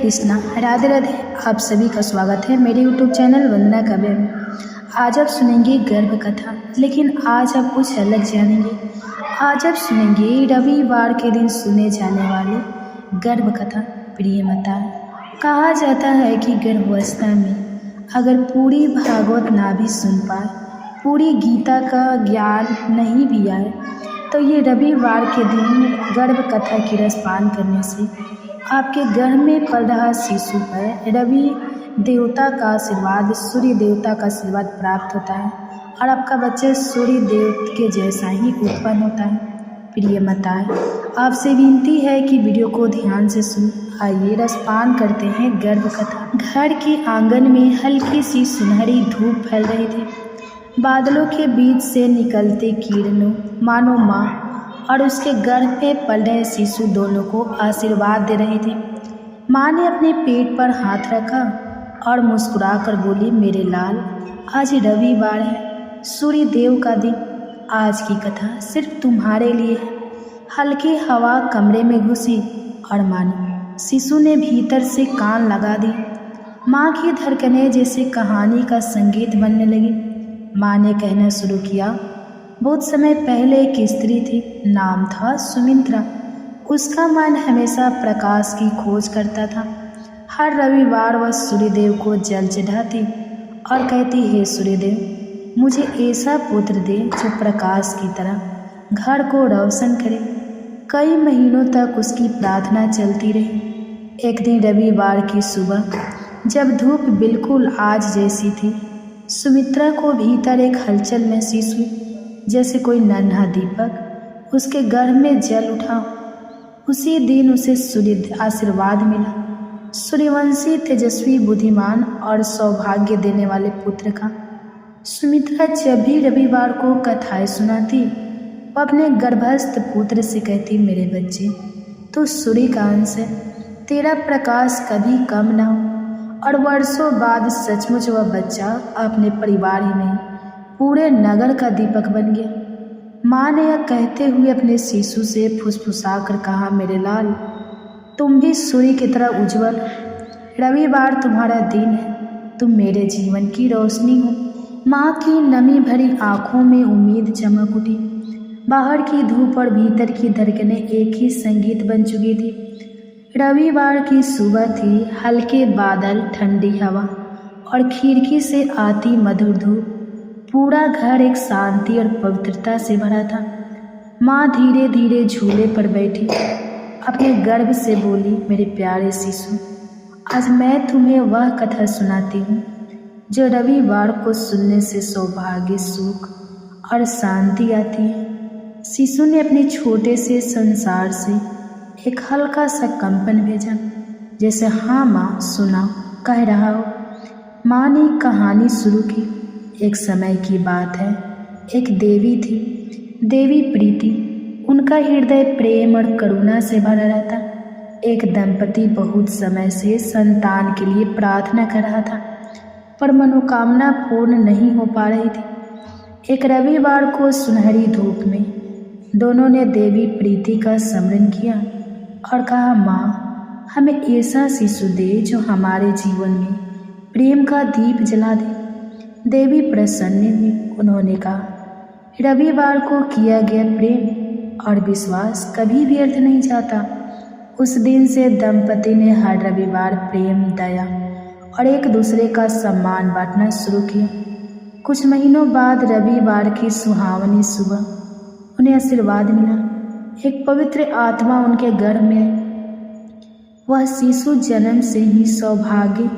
कृष्णा, राधे राधे। आप सभी का स्वागत है मेरे यूट्यूब चैनल वंदना काव्य में। आज आप सुनेंगे गर्भ कथा, लेकिन आज आप कुछ अलग जानेंगे। आज आप सुनेंगे रविवार के दिन सुने जाने वाली गर्भ कथा प्रियमता। कहा जाता है कि गर्भावस्था में अगर पूरी भागवत ना भी सुन पाए, पूरी गीता का ज्ञान नहीं भी आए, तो ये रविवार के दिन गर्भ कथा की रस पान करने से आपके गर्भ में पल रहा शिशु पर रवि देवता का आशीर्वाद, सूर्य देवता का आशीर्वाद प्राप्त होता है और आपका बच्चा सूर्य देव के जैसा ही उत्पन्न होता है। प्रिय माताएं, आपसे विनती है कि वीडियो को ध्यान से सुन। आइए रसपान करते हैं गर्भ कथा। घर के आंगन में हल्की सी सुनहरी धूप फैल रही थी। बादलों के बीच से निकलते किरणों मानो माँ और उसके गर्भ में पल रहे शिशु दोनों को आशीर्वाद दे रहे थे। माँ ने अपने पेट पर हाथ रखा और मुस्कुराकर बोली, मेरे लाल, आज रविवार है, सूर्य देव का दिन। आज की कथा सिर्फ तुम्हारे लिए है। हल्की हवा कमरे में घुसी और मानो शिशु ने भीतर से कान लगा दी। माँ की धड़कनें जैसे कहानी का संगीत बनने लगी। माँ ने कहना शुरू किया, बहुत समय पहले एक स्त्री थी, नाम था सुमित्रा। उसका मन हमेशा प्रकाश की खोज करता था। हर रविवार वह सूर्यदेव को जल चढ़ाती और कहती, हे सूर्यदेव, मुझे ऐसा पुत्र दे जो प्रकाश की तरह घर को रोशन करे। कई महीनों तक उसकी प्रार्थना चलती रही। एक दिन रविवार की सुबह जब धूप बिल्कुल आज जैसी थी, सुमित्रा को भीतर एक हलचल महसूस हुई, जैसे कोई नन्हा दीपक उसके गर्भ में जल उठा। उसी दिन उसे सूर्य आशीर्वाद मिला, सूर्यवंशी, तेजस्वी, बुद्धिमान और सौभाग्य देने वाले पुत्र का। सुमित्रा जब भी रविवार को कथाएं सुनाती, वह अपने गर्भस्थ पुत्र से कहती, मेरे बच्चे, तो सूर्य का अंश है, तेरा प्रकाश कभी कम ना हो। और वर्षों बाद सचमुच वह बच्चा अपने परिवार ही नहीं, पूरे नगर का दीपक बन गया। माँ ने यह कहते हुए अपने शिशु से फुसफुसा कर कहा, मेरे लाल, तुम भी सूर्य की तरह उज्जवल। रविवार तुम्हारा दिन है, तुम मेरे जीवन की रोशनी हो। माँ की नमी भरी आंखों में उम्मीद चमक उठी। बाहर की धूप और भीतर की धड़कनें एक ही संगीत बन चुकी थी। रविवार की सुबह थी, हल्के बादल, ठंडी हवा और खिड़की से आती मधुर धूप। पूरा घर एक शांति और पवित्रता से भरा था। माँ धीरे धीरे झूले पर बैठी अपने गर्भ से बोली, मेरे प्यारे शिशु, आज मैं तुम्हें वह कथा सुनाती हूँ जो रविवार को सुनने से सौभाग्य, सुख और शांति आती है। शिशु ने अपने छोटे से संसार से एक हल्का सा कंपन भेजा, जैसे हाँ माँ, सुनाओ, कह रहा हो। माँ ने कहानी शुरू की। एक समय की बात है, एक देवी थी, देवी प्रीति। उनका हृदय प्रेम और करुणा से भरा रहता। एक दंपति बहुत समय से संतान के लिए प्रार्थना कर रहा था, पर मनोकामना पूर्ण नहीं हो पा रही थी। एक रविवार को सुनहरी धूप में दोनों ने देवी प्रीति का स्मरण किया और कहा, माँ, हमें ऐसा शिशु दे जो हमारे जीवन में प्रेम का दीप जला दे। देवी प्रसन्न हुई। उन्होंने कहा, रविवार को किया गया प्रेम और विश्वास कभी व्यर्थ नहीं जाता। उस दिन से दंपति ने हर रविवार प्रेम, दया और एक दूसरे का सम्मान बांटना शुरू किया। कुछ महीनों बाद रविवार की सुहावनी सुबह उन्हें आशीर्वाद मिला। एक पवित्र आत्मा उनके गर्भ में। वह शिशु जन्म से ही सौभाग्य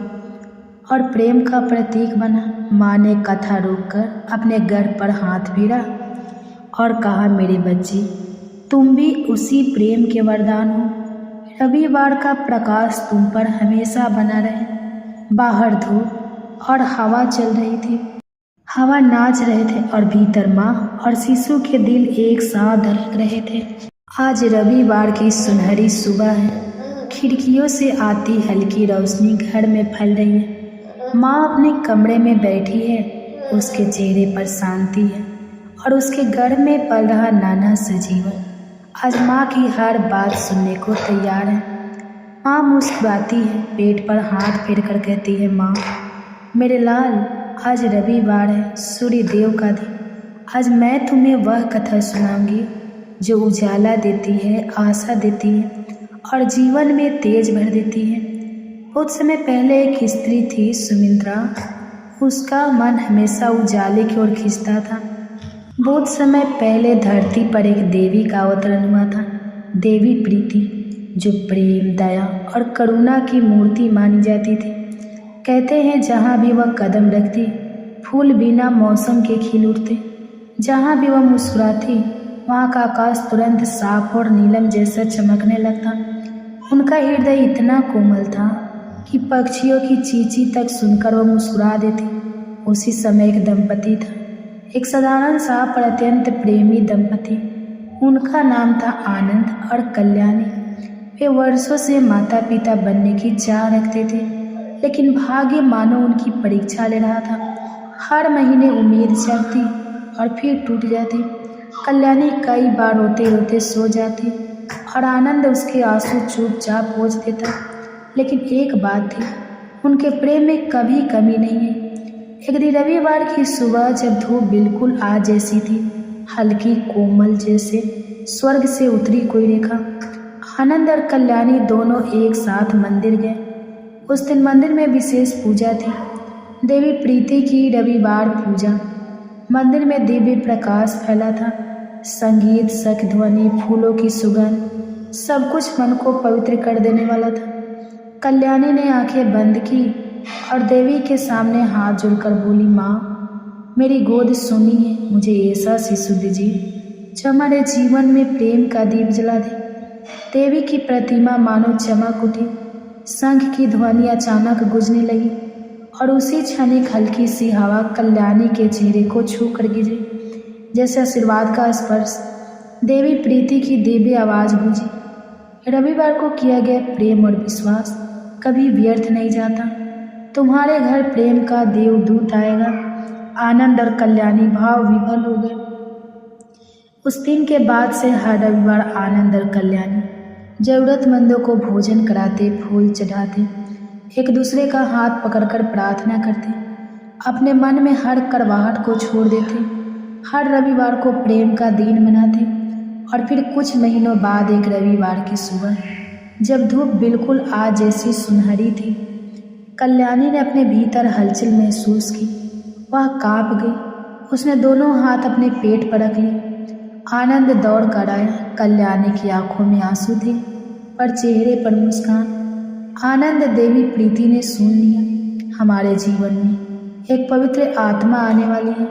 और प्रेम का प्रतीक बना। माँ ने कथा रोककर अपने गर्भ पर हाथ फेरा और कहा, मेरे बच्चे, तुम भी उसी प्रेम के वरदान हो। रविवार का प्रकाश तुम पर हमेशा बना रहे। बाहर धूप और हवा चल रही थी। हवा नाच रहे थे और भीतर माँ और शिशु के दिल एक साथ धड़क रहे थे। आज रविवार की सुनहरी सुबह है। खिड़कियों से आती हल्की रोशनी घर में फैल रही है। माँ अपने कमरे में बैठी है, उसके चेहरे पर शांति है और उसके गर्भ में पल रहा नाना सा जीवन आज माँ की हर बात सुनने को तैयार है। माँ मुस्कुराती है, पेट पर हाथ फेर कर कहती है, माँ मेरे लाल, आज रविवार है, सूर्य देव का दिन। आज मैं तुम्हें वह कथा सुनाऊंगी जो उजाला देती है, आशा देती है और जीवन में तेज भर देती है। बहुत समय पहले एक स्त्री थी, सुमित्रा। उसका मन हमेशा उजाले की ओर खींचता था। बहुत समय पहले धरती पर एक देवी का अवतरण हुआ था, देवी प्रीति, जो प्रेम, दया और करुणा की मूर्ति मानी जाती थी। कहते हैं जहाँ भी वह कदम रखती, फूल बिना मौसम के खिल उठते। जहाँ भी वह मुस्कुराती, वहाँ का आकाश तुरंत साफ और नीलम जैसा चमकने लगता। उनका हृदय इतना कोमल था कि पक्षियों की चींची तक सुनकर वह मुस्कुरा देती। उसी समय एक दंपति था, एक साधारण सा पर अत्यंत प्रेमी दंपति। उनका नाम था आनंद और कल्याणी। वे वर्षों से माता पिता बनने की चाह रखते थे, लेकिन भाग्य मानो उनकी परीक्षा ले रहा था। हर महीने उम्मीद जगती और फिर टूट जाती। कल्याणी कई बार रोते रोते सो जाती और आनंद उसके आंसू चुपचाप पोंछ देता। लेकिन एक बात थी, उनके प्रेम में कभी कमी नहीं है। एक दिन रविवार की सुबह, जब धूप बिल्कुल आज जैसी थी, हल्की कोमल जैसे स्वर्ग से उतरी कोई रेखा, आनंद और कल्याणी दोनों एक साथ मंदिर गए। उस दिन मंदिर में विशेष पूजा थी, देवी प्रीति की रविवार पूजा। मंदिर में दिव्य प्रकाश फैला था, संगीत, सख ध्वनि, फूलों की सुगंध, सब कुछ मन को पवित्र कर देने वाला था। कल्याणी ने आंखें बंद की और देवी के सामने हाथ जोड़कर बोली, माँ मेरी गोद सुनिए, मुझे ऐसा शिशु दीजिए जो हमारे जीवन में प्रेम का दीप जला दे। देवी की प्रतिमा मानो चमक उठी। शंख की ध्वनि अचानक गूंजने लगी और उसी क्षण एक हल्की सी हवा कल्याणी के चेहरे को छू कर गिरी, जैसे आशीर्वाद का स्पर्श। देवी प्रीति की दिव्य आवाज गूंजी, रविवार को किया गया प्रेम और विश्वास कभी व्यर्थ नहीं जाता। तुम्हारे घर प्रेम का देवदूत आएगा। आनंद और कल्याणी भाव विभल हो गए। उस दिन के बाद से हर रविवार आनंद और कल्याणी जरूरतमंदों को भोजन कराते, फूल चढ़ाते, एक दूसरे का हाथ पकड़कर प्रार्थना करते, अपने मन में हर कड़वाहट को छोड़ देते। हर रविवार को प्रेम का दिन मनाते। और फिर कुछ महीनों बाद एक रविवार की सुबह, जब धूप बिल्कुल आज जैसी सुनहरी थी, कल्याणी ने अपने भीतर हलचल महसूस की। वह कांप गई। उसने दोनों हाथ अपने पेट पर रख लिए। आनंद दौड़ कर आया। कल्याणी की आंखों में आंसू थे पर चेहरे पर मुस्कान। आनंद, देवी प्रीति ने सुन लिया, हमारे जीवन में एक पवित्र आत्मा आने वाली है।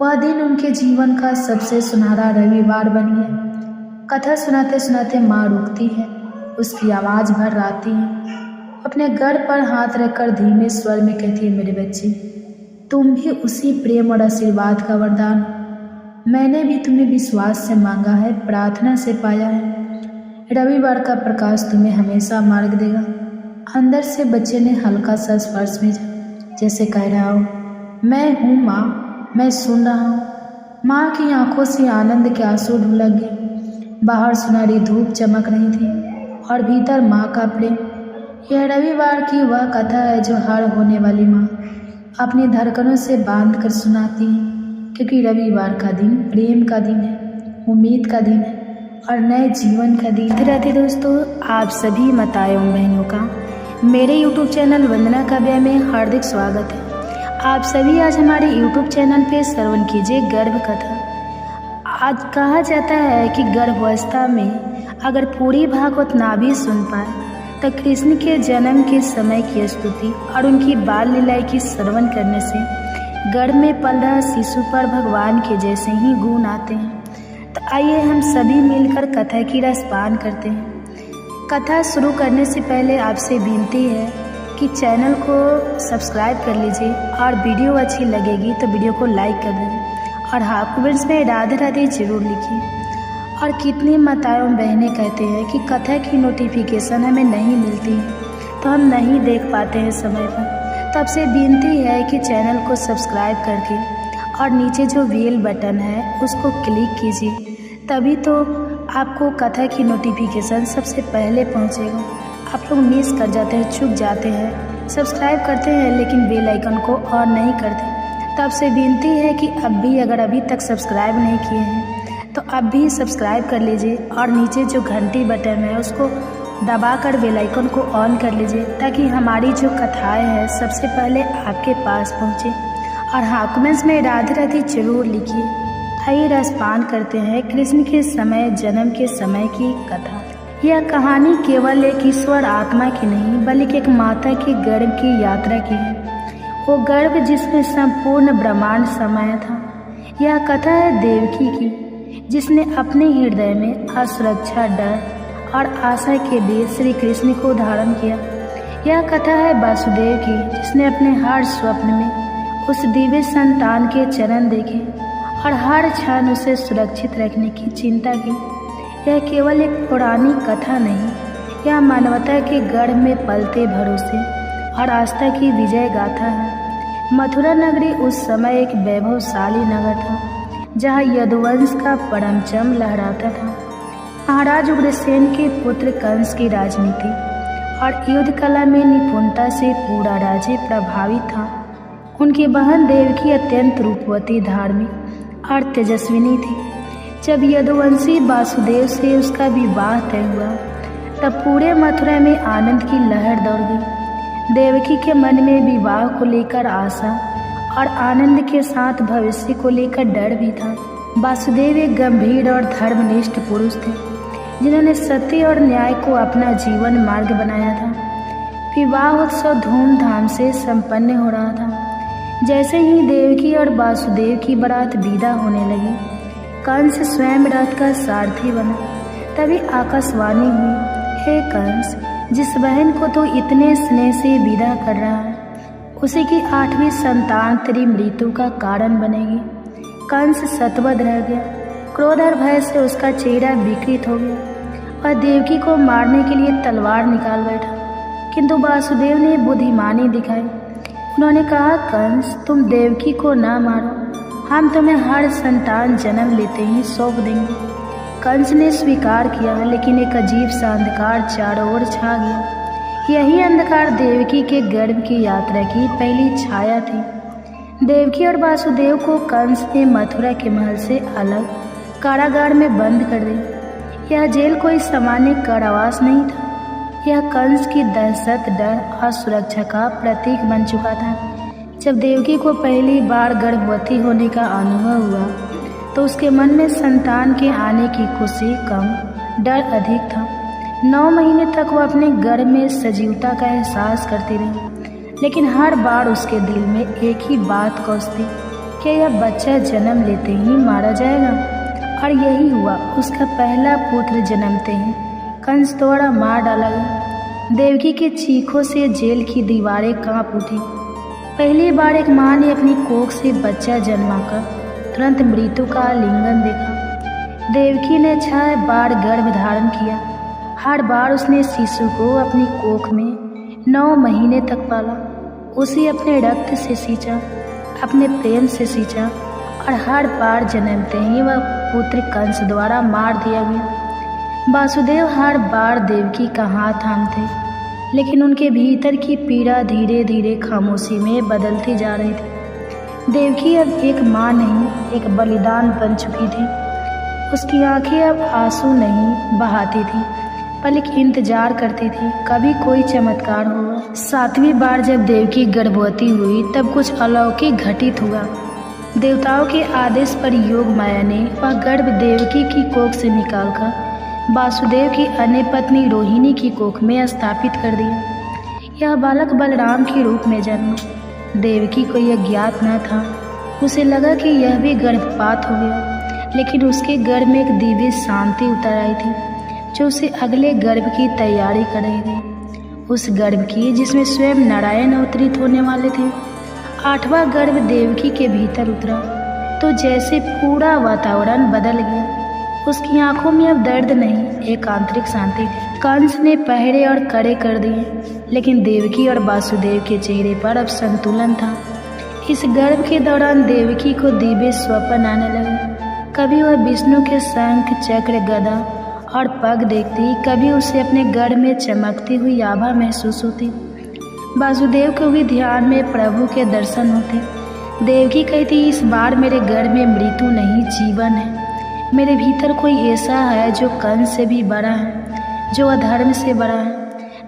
वह दिन उनके जीवन का सबसे सुनहरा रविवार बन गया। कथा सुनाते सुनाते माँ रुकती है, उसकी आवाज़ भर आती है। अपने घर पर हाथ रखकर धीमे स्वर में कहती है, मेरे बच्चे, तुम भी उसी प्रेम और आशीर्वाद का वरदान हो। मैंने भी तुम्हें विश्वास से मांगा है, प्रार्थना से पाया है। रविवार का प्रकाश तुम्हें हमेशा मार्ग देगा। अंदर से बच्चे ने हल्का सा स्पर्श भेजा, जैसे कह रहा हो, मैं हूँ माँ, मैं सुन रहा हूँ। माँ की आंखों से आनंद के आंसू ढुलक गए। बाहर सुनहरी धूप चमक रही थी और भीतर माँ का प्रेम। यह रविवार की वह कथा है जो हर होने वाली माँ अपनी धड़कनों से बांध कर सुनाती है, क्योंकि रविवार का दिन प्रेम का दिन है, उम्मीद का दिन है और नए जीवन का दिन। राधे दोस्तों, आप सभी माताओं बहनों का मेरे YouTube चैनल वंदना काव्या में हार्दिक स्वागत है। आप सभी आज हमारे YouTube चैनल पे श्रवण कीजिए गर्भ कथा। आज कहा जाता है कि गर्भावस्था में अगर पूरी भागवत ना भी सुन पाए तो कृष्ण के जन्म के समय की स्तुति और उनकी बाल लीलाएं की श्रवण करने से गर्भ में पल रहा शिशु पर भगवान के जैसे ही गुण आते हैं। तो आइए हम सभी मिलकर कथा की रसपान करते हैं। कथा शुरू करने से पहले आपसे विनती है कि चैनल को सब्सक्राइब कर लीजिए और वीडियो अच्छी लगेगी तो वीडियो को लाइक कर दें और हाँ, कमेंट्स में राधे राधे जरूर लिखिए। और कितनी माताओं बहनें कहते हैं कि कथा की नोटिफिकेशन हमें नहीं मिलती तो हम नहीं देख पाते हैं समय पर। तब से विनती है कि चैनल को सब्सक्राइब करके और नीचे जो बेल बटन है उसको क्लिक कीजिए, तभी तो आपको कथा की नोटिफिकेशन सबसे पहले पहुंचेगा। आप लोग मिस कर जाते हैं, चूक जाते हैं, सब्सक्राइब करते हैं लेकिन बेल आइकन को ऑन नहीं करते। तो आपसे विनती है कि अब भी अगर अभी तक सब्सक्राइब नहीं किए हैं तो अब भी सब्सक्राइब कर लीजिए और नीचे जो घंटी बटन है उसको दबाकर बेल आइकन को ऑन कर लीजिए ताकि हमारी जो कथाएं हैं सबसे पहले आपके पास पहुंचे। और हाँ, कमेंट्स में राधे राधे जरूर लिखिए। आइए रसपान करते हैं कृष्ण के समय जन्म के समय की कथा। यह कहानी केवल एक ईश्वर आत्मा की नहीं बल्कि एक माता के गर्भ की यात्रा की है, वो गर्भ जिसमें संपूर्ण ब्रह्मांड समाया था। यह कथा है देवकी की, जिसने अपने हृदय में असुरक्षा, डर और आशा के बीच श्री कृष्ण को धारण किया। यह कथा है वासुदेव की, जिसने अपने हर स्वप्न में उस दिव्य संतान के चरण देखे और हर क्षण उसे सुरक्षित रखने की चिंता की। यह केवल एक पौराणिक कथा नहीं, यह मानवता के गर्भ में पलते भरोसे और आस्था की विजय गाथा है। मथुरा नगरी उस समय एक वैभवशाली नगर था, जहाँ यदुवंश का परमचम लहराता था। महाराज उग्रसेन के पुत्र कंस की राजनीति और युद्ध कला में निपुणता से पूरा राज्य प्रभावित था। उनकी बहन देवकी अत्यंत रूपवती, धार्मिक और तेजस्विनी थी। जब यदुवंशी वासुदेव से उसका विवाह तय हुआ तब पूरे मथुरा में आनंद की लहर दौड़ गई। देवकी के मन में विवाह को लेकर आशा और आनंद के साथ भविष्य को लेकर डर भी था। वासुदेव एक गंभीर और धर्मनिष्ठ पुरुष थे, जिन्होंने सत्य और न्याय को अपना जीवन मार्ग बनाया था। विवाह उत्सव धूमधाम से संपन्न हो रहा था। जैसे ही देवकी और वासुदेव की बारात विदा होने लगी, कंस स्वयं रथ का सारथी बना। तभी आकाशवाणी हुई, हे कंस, जिस बहन को तो इतने स्नेह से विदा कर रहा है, उसी की 8वीं संतान तेरी मृत्यु का कारण बनेगी। कंस सतवद रह गया, क्रोध और भय से उसका चेहरा विकृत हो गया और देवकी को मारने के लिए तलवार निकाल बैठा। किंतु वासुदेव ने बुद्धिमानी दिखाई। उन्होंने कहा, कंस, तुम देवकी को ना मारो, हम तुम्हें हर संतान जन्म लेते ही सौंप देंगे। कंस ने स्वीकार किया, लेकिन एक अजीब सा अंधकार चारों ओर छा गया। यही अंधकार देवकी के गर्भ की यात्रा की पहली छाया थी। देवकी और वासुदेव को कंस ने मथुरा के महल से अलग कारागार में बंद कर दिया। यह जेल कोई सामान्य कारावास नहीं था, यह कंस की दहशत, डर और सुरक्षा का प्रतीक बन चुका था। जब देवकी को पहली बार गर्भवती होने का अनुभव हुआ तो उसके मन में संतान के आने की खुशी कम, डर अधिक था। 9 महीने तक वह अपने गर्भ में सजीवता का एहसास करती रही, लेकिन हर बार उसके दिल में एक ही बात कोसती कि यह बच्चा जन्म लेते ही मारा जाएगा। और यही हुआ, उसका पहला पुत्र जन्मते ही कंस द्वारा मार डाला गया। देवकी के चीखों से जेल की दीवारें कांप उठी। पहली बार एक माँ ने अपनी कोख से बच्चा जन्माकर तुरंत मृत्यु का आलिंगन देखा। देवकी ने 6 बार गर्भ धारण किया। हर बार उसने शिशु को अपनी कोख में 9 महीने तक पाला। उसे अपने रक्त से सींचा, अपने प्रेम से सींचा और हर बार जन्मते ही वह पुत्र कंस द्वारा मार दिया गया। वासुदेव हर बार देवकी का हाथ थामते, लेकिन उनके भीतर की पीड़ा धीरे धीरे खामोशी में बदलती जा रही थी। देवकी अब एक माँ नहीं, एक बलिदान बन चुकी थी। उसकी आंखें अब आंसू नहीं बहाती थी, बल्कि इंतजार करती थी कभी कोई चमत्कार होगा। 7वीं बार जब देवकी गर्भवती हुई तब कुछ अलौकिक घटित हुआ। देवताओं के आदेश पर योग माया ने वह गर्भ देवकी की कोख से निकालकर वासुदेव की अन्य पत्नी रोहिणी की कोख में स्थापित कर दिया। यह बालक बलराम के रूप में जन्मा। देवकी को यह ज्ञात न था। उसे लगा कि यह भी गर्भपात हो गया, लेकिन उसके गर्भ में एक दिव्य शांति उतर आई थी, जो उसे अगले गर्भ की तैयारी कर रही थी। उस गर्भ की जिसमें स्वयं नारायण अवतरित होने वाले थे। 8वां गर्भ देवकी के भीतर उतरा तो जैसे पूरा वातावरण बदल गया। उसकी आंखों में अब दर्द नहीं, एक आंतरिक शांति थी। कंस ने पहरे और कड़े कर दिए, लेकिन देवकी और वासुदेव के चेहरे पर अब संतुलन था। इस गर्भ के दौरान देवकी को दिव्य स्वप्न आने लगे। कभी वह विष्णु के शंख, चक्र, गदा और पग देखती, कभी उसे अपने गढ़ में चमकती हुई आभा महसूस होती। वासुदेव को भी ध्यान में प्रभु के दर्शन होते। देवकी कहती, इस बार मेरे गढ़ में मृत्यु नहीं, जीवन है। मेरे भीतर कोई ऐसा है जो कंस से भी बड़ा है, जो अधर्म से बड़ा है।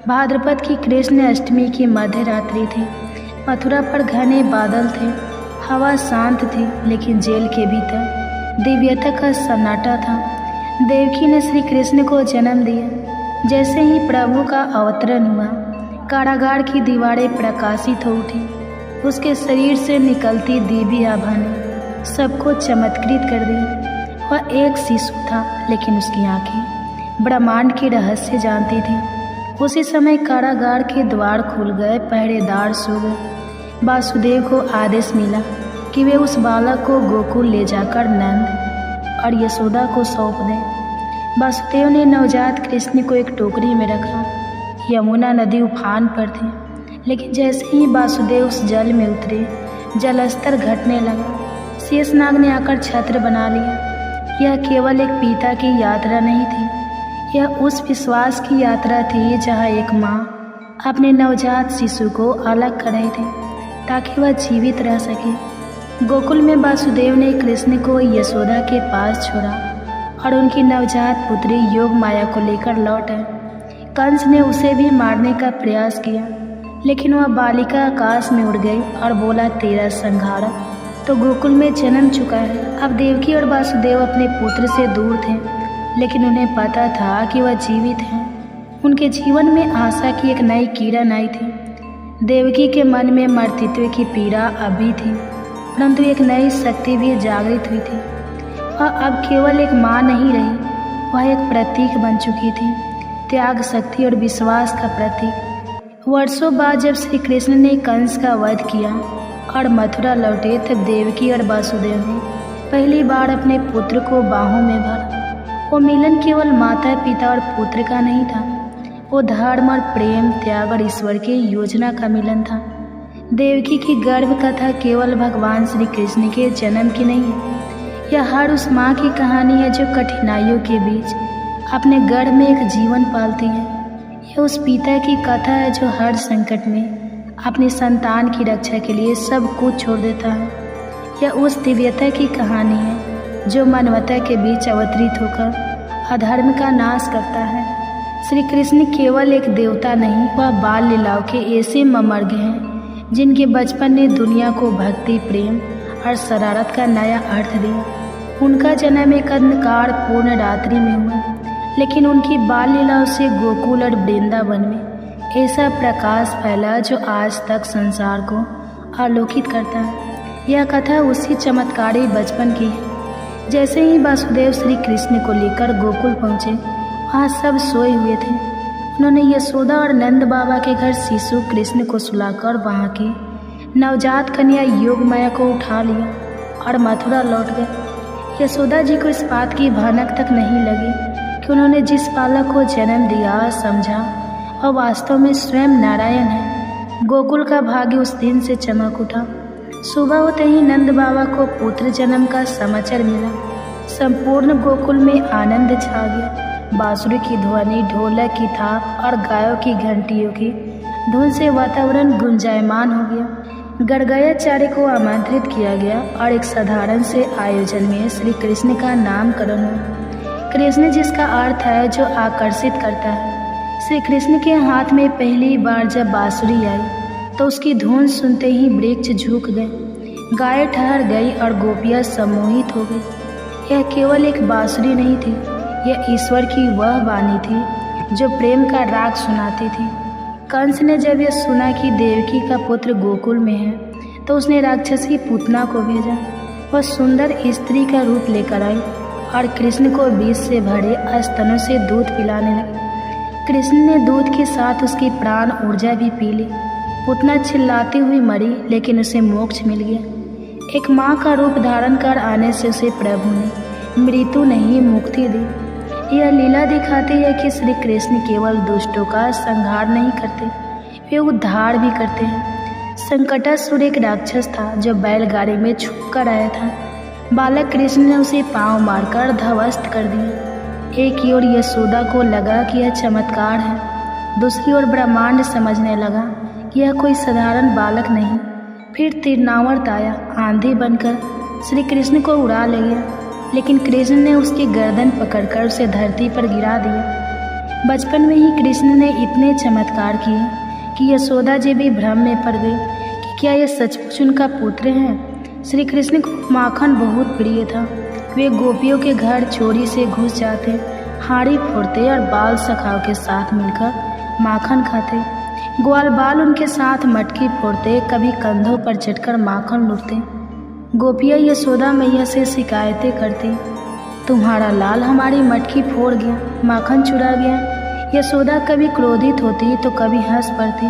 भाद्रपद की कृष्ण अष्टमी की मध्य रात्रि थी। मथुरा पर घने बादल थे, हवा शांत थी, लेकिन जेल के भीतर दिव्यता का सन्नाटा था। देवकी ने श्री कृष्ण को जन्म दिया। जैसे ही प्रभु का अवतरण हुआ, कारागार की दीवारें प्रकाशित हो उठी। उसके शरीर से निकलती दिव्य आभा ने सबको चमत्कृत कर दिया। वह एक शिशु था, लेकिन उसकी आंखें ब्रह्मांड के रहस्य जानती थी। उसी समय कारागार के द्वार खुल गए, पहरेदार सो गए। वासुदेव को आदेश मिला कि वे उस बालक को गोकुल ले जाकर नंद और यशोदा को सौंप दें। वासुदेव ने नवजात कृष्ण को एक टोकरी में रखा। यमुना नदी उफान पर थी, लेकिन जैसे ही वासुदेव उस जल में उतरे, जलस्तर घटने लगा। शेषनाग ने आकर छत्र बना लिया। यह केवल एक पिता की यात्रा नहीं थी, यह उस विश्वास की यात्रा थी जहाँ एक माँ अपने नवजात शिशु को अलग कर रहे थे ताकि वह जीवित रह सके। गोकुल में वासुदेव ने कृष्ण को यशोदा के पास छोड़ा और उनकी नवजात पुत्री योग माया को लेकर लौट आए। कंस ने उसे भी मारने का प्रयास किया, लेकिन वह बालिका आकाश में उड़ गई और बोला, तेरा संहार तो गोकुल में जन्म चुका है। अब देवकी और वासुदेव अपने पुत्र से दूर थे, लेकिन उन्हें पता था कि वह जीवित हैं। उनके जीवन में आशा की एक नई किरण आई थी। देवकी के मन में मर्तित्व की पीड़ा अभी थी, परंतु एक नई शक्ति भी जागृत हुई थी। वह अब केवल एक माँ नहीं रही, वह एक प्रतीक बन चुकी थी, त्याग, शक्ति और विश्वास का प्रतीक। वर्षों बाद जब श्री कृष्ण ने कंस का वध किया और मथुरा लौटे, तब देवकी और वासुदेव ने पहली बार अपने पुत्र को बाहों में भरा। वो मिलन केवल माता पिता और पुत्र का नहीं था, वो धर्म और प्रेम, त्याग और ईश्वर की योजना का मिलन था। देवकी की गर्भ कथा केवल भगवान श्री कृष्ण के जन्म की नहीं है, यह हर उस माँ की कहानी है जो कठिनाइयों के बीच अपने गर्भ में एक जीवन पालती है। यह उस पिता की कथा है जो हर संकट में अपनी संतान की रक्षा के लिए सब कुछ छोड़ देता है। यह उस दिव्यता की कहानी है जो मानवता के बीच अवतरित होकर अधर्म का नाश करता है। श्री कृष्ण केवल एक देवता नहीं, वह बाल लीलाओं के ऐसे मर्ग हैं जिनके बचपन ने दुनिया को भक्ति, प्रेम और शरारत का नया अर्थ दिया। उनका जन्म एक अंधकार पूर्ण रात्रि में हुआ, लेकिन उनकी बाल लीलाओं से गोकुल और वृंदावन में ऐसा प्रकाश फैला जो आज तक संसार को आलोकित करता है। यह कथा उसी चमत्कारी बचपन की है। जैसे ही वासुदेव श्री कृष्ण को लेकर गोकुल पहुँचे, वहाँ सब सोए हुए थे। उन्होंने यशोदा और नंद बाबा के घर शिशु कृष्ण को सुलाकर वहाँ की नवजात कन्या योग माया को उठा लिया और मथुरा लौट गए। यशोदा जी को इस बात की भनक तक नहीं लगी कि उन्होंने जिस बालक को जन्म दिया, समझा और वास्तव में स्वयं नारायण है। गोकुल का भाग्य उस दिन से चमक उठा। सुबह होते ही नंद बाबा को पुत्र जन्म का समाचार मिला। संपूर्ण गोकुल में आनंद छा गया। बांसुरी की ध्वनि, ढोलक की थाप और गायों की घंटियों की धुन से वातावरण गुंजायमान हो गया। गड़गड़ाचार्य को आमंत्रित किया गया और एक साधारण से आयोजन में श्री कृष्ण का नामकरण हुआ। कृष्ण जिसका अर्थ है जो आकर्षित करता है। श्री कृष्ण के हाथ में पहली बार जब बांसुरी आई तो उसकी धुन सुनते ही वृक्ष झुक गए, गाय ठहर गई और गोपियाँ सम्मोहित हो गई। यह केवल एक बांसुरी नहीं थी, यह ईश्वर की वह वाणी थी जो प्रेम का राग सुनाती थी। कंस ने जब यह सुना कि देवकी का पुत्र गोकुल में है तो उसने राक्षसी पूतना को भेजा। वह सुंदर स्त्री का रूप लेकर आई और कृष्ण को विष से भरे स्तनों से दूध पिलाने लगी। कृष्ण ने दूध के साथ उसकी प्राण ऊर्जा भी पी ली। पूतना चिल्लाती हुई मरी, लेकिन उसे मोक्ष मिल गया। एक माँ का रूप धारण कर आने से उसे प्रभु ने मृत्यु नहीं, मुक्ति दी। यह लीला दिखाती है कि श्री कृष्ण केवल दुष्टों का संहार नहीं करते, वे उद्धार भी करते हैं। संकटासुर एक राक्षस था जो बैलगाड़ी में छुप कर आया था। बालक कृष्ण ने उसे पांव मारकर ध्वस्त कर दिया। एक ही ओर यशोदा को लगा कि यह चमत्कार है, दूसरी ओर ब्रह्मांड समझने लगा कि यह कोई साधारण बालक नहीं। फिर तिरनावर्त आया, आंधी बनकर श्री कृष्ण को उड़ा ले गया, लेकिन कृष्ण ने उसकी गर्दन पकड़कर उसे धरती पर गिरा दिया। बचपन में ही कृष्ण ने इतने चमत्कार किए कि यशोदा जी भी भ्रम में पड़ गई कि क्या यह सचमुच उनका पुत्र है। श्री कृष्ण को माखन बहुत प्रिय था। वे गोपियों के घर चोरी से घुस जाते, हाड़ी फोड़ते और बाल सखाओं के साथ मिलकर माखन खाते। ग्वाल बाल उनके साथ मटकी फोड़ते, कभी कंधों पर चढ़कर माखन लूटते। गोपियाँ यशोदा मैया से शिकायतें करती, तुम्हारा लाल हमारी मटकी फोड़ गया, माखन चुरा गया। यशोदा कभी क्रोधित होती तो कभी हंस पड़ती।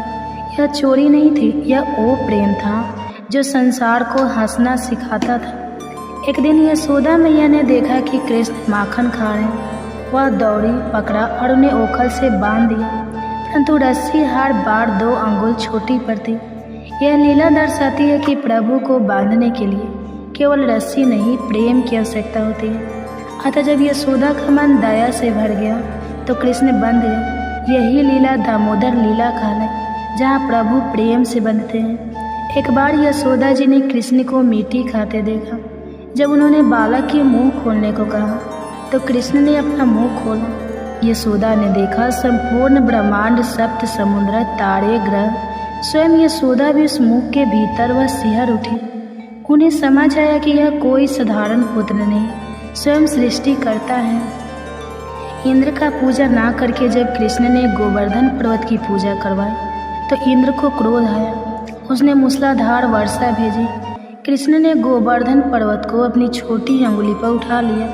यह चोरी नहीं थी, यह वो प्रेम था जो संसार को हंसना सिखाता था। एक दिन यशोदा मैया ने देखा कि कृष्ण माखन खा रहे। वह दौड़ी, पकड़ा और उन्हें ओखल से बांध दिया, परंतु रस्सी हर बार 2 अंगुल छोटी पड़ती। यह लीला दर्शाती है कि प्रभु को बांधने के लिए केवल रस्सी नहीं, प्रेम की आवश्यकता होती है। अतः जब यशोदा का मन दया से भर गया तो कृष्ण बंध गए। यही लीला दामोदर लीला कहलाए, जहाँ प्रभु प्रेम से बंधते हैं। एक बार यशोदा जी ने कृष्ण को मीठी खाते देखा। जब उन्होंने बालक के मुंह खोलने को कहा तो कृष्ण ने अपना मुंह खोला। यशोदा ने देखा संपूर्ण ब्रह्मांड, सप्त समुद्र, तारे, ग्रह। स्वयं यशोदा भी उस मुख के भीतर वह सिहर उठी। उन्हें समझ आया कि यह कोई साधारण पुत्र नहीं, स्वयं सृष्टि करता है। इंद्र का पूजा ना करके जब कृष्ण ने गोवर्धन पर्वत की पूजा करवाई तो इंद्र को क्रोध आया। उसने मूसलाधार वर्षा भेजी। कृष्ण ने गोवर्धन पर्वत को अपनी छोटी अंगुली पर उठा लिया।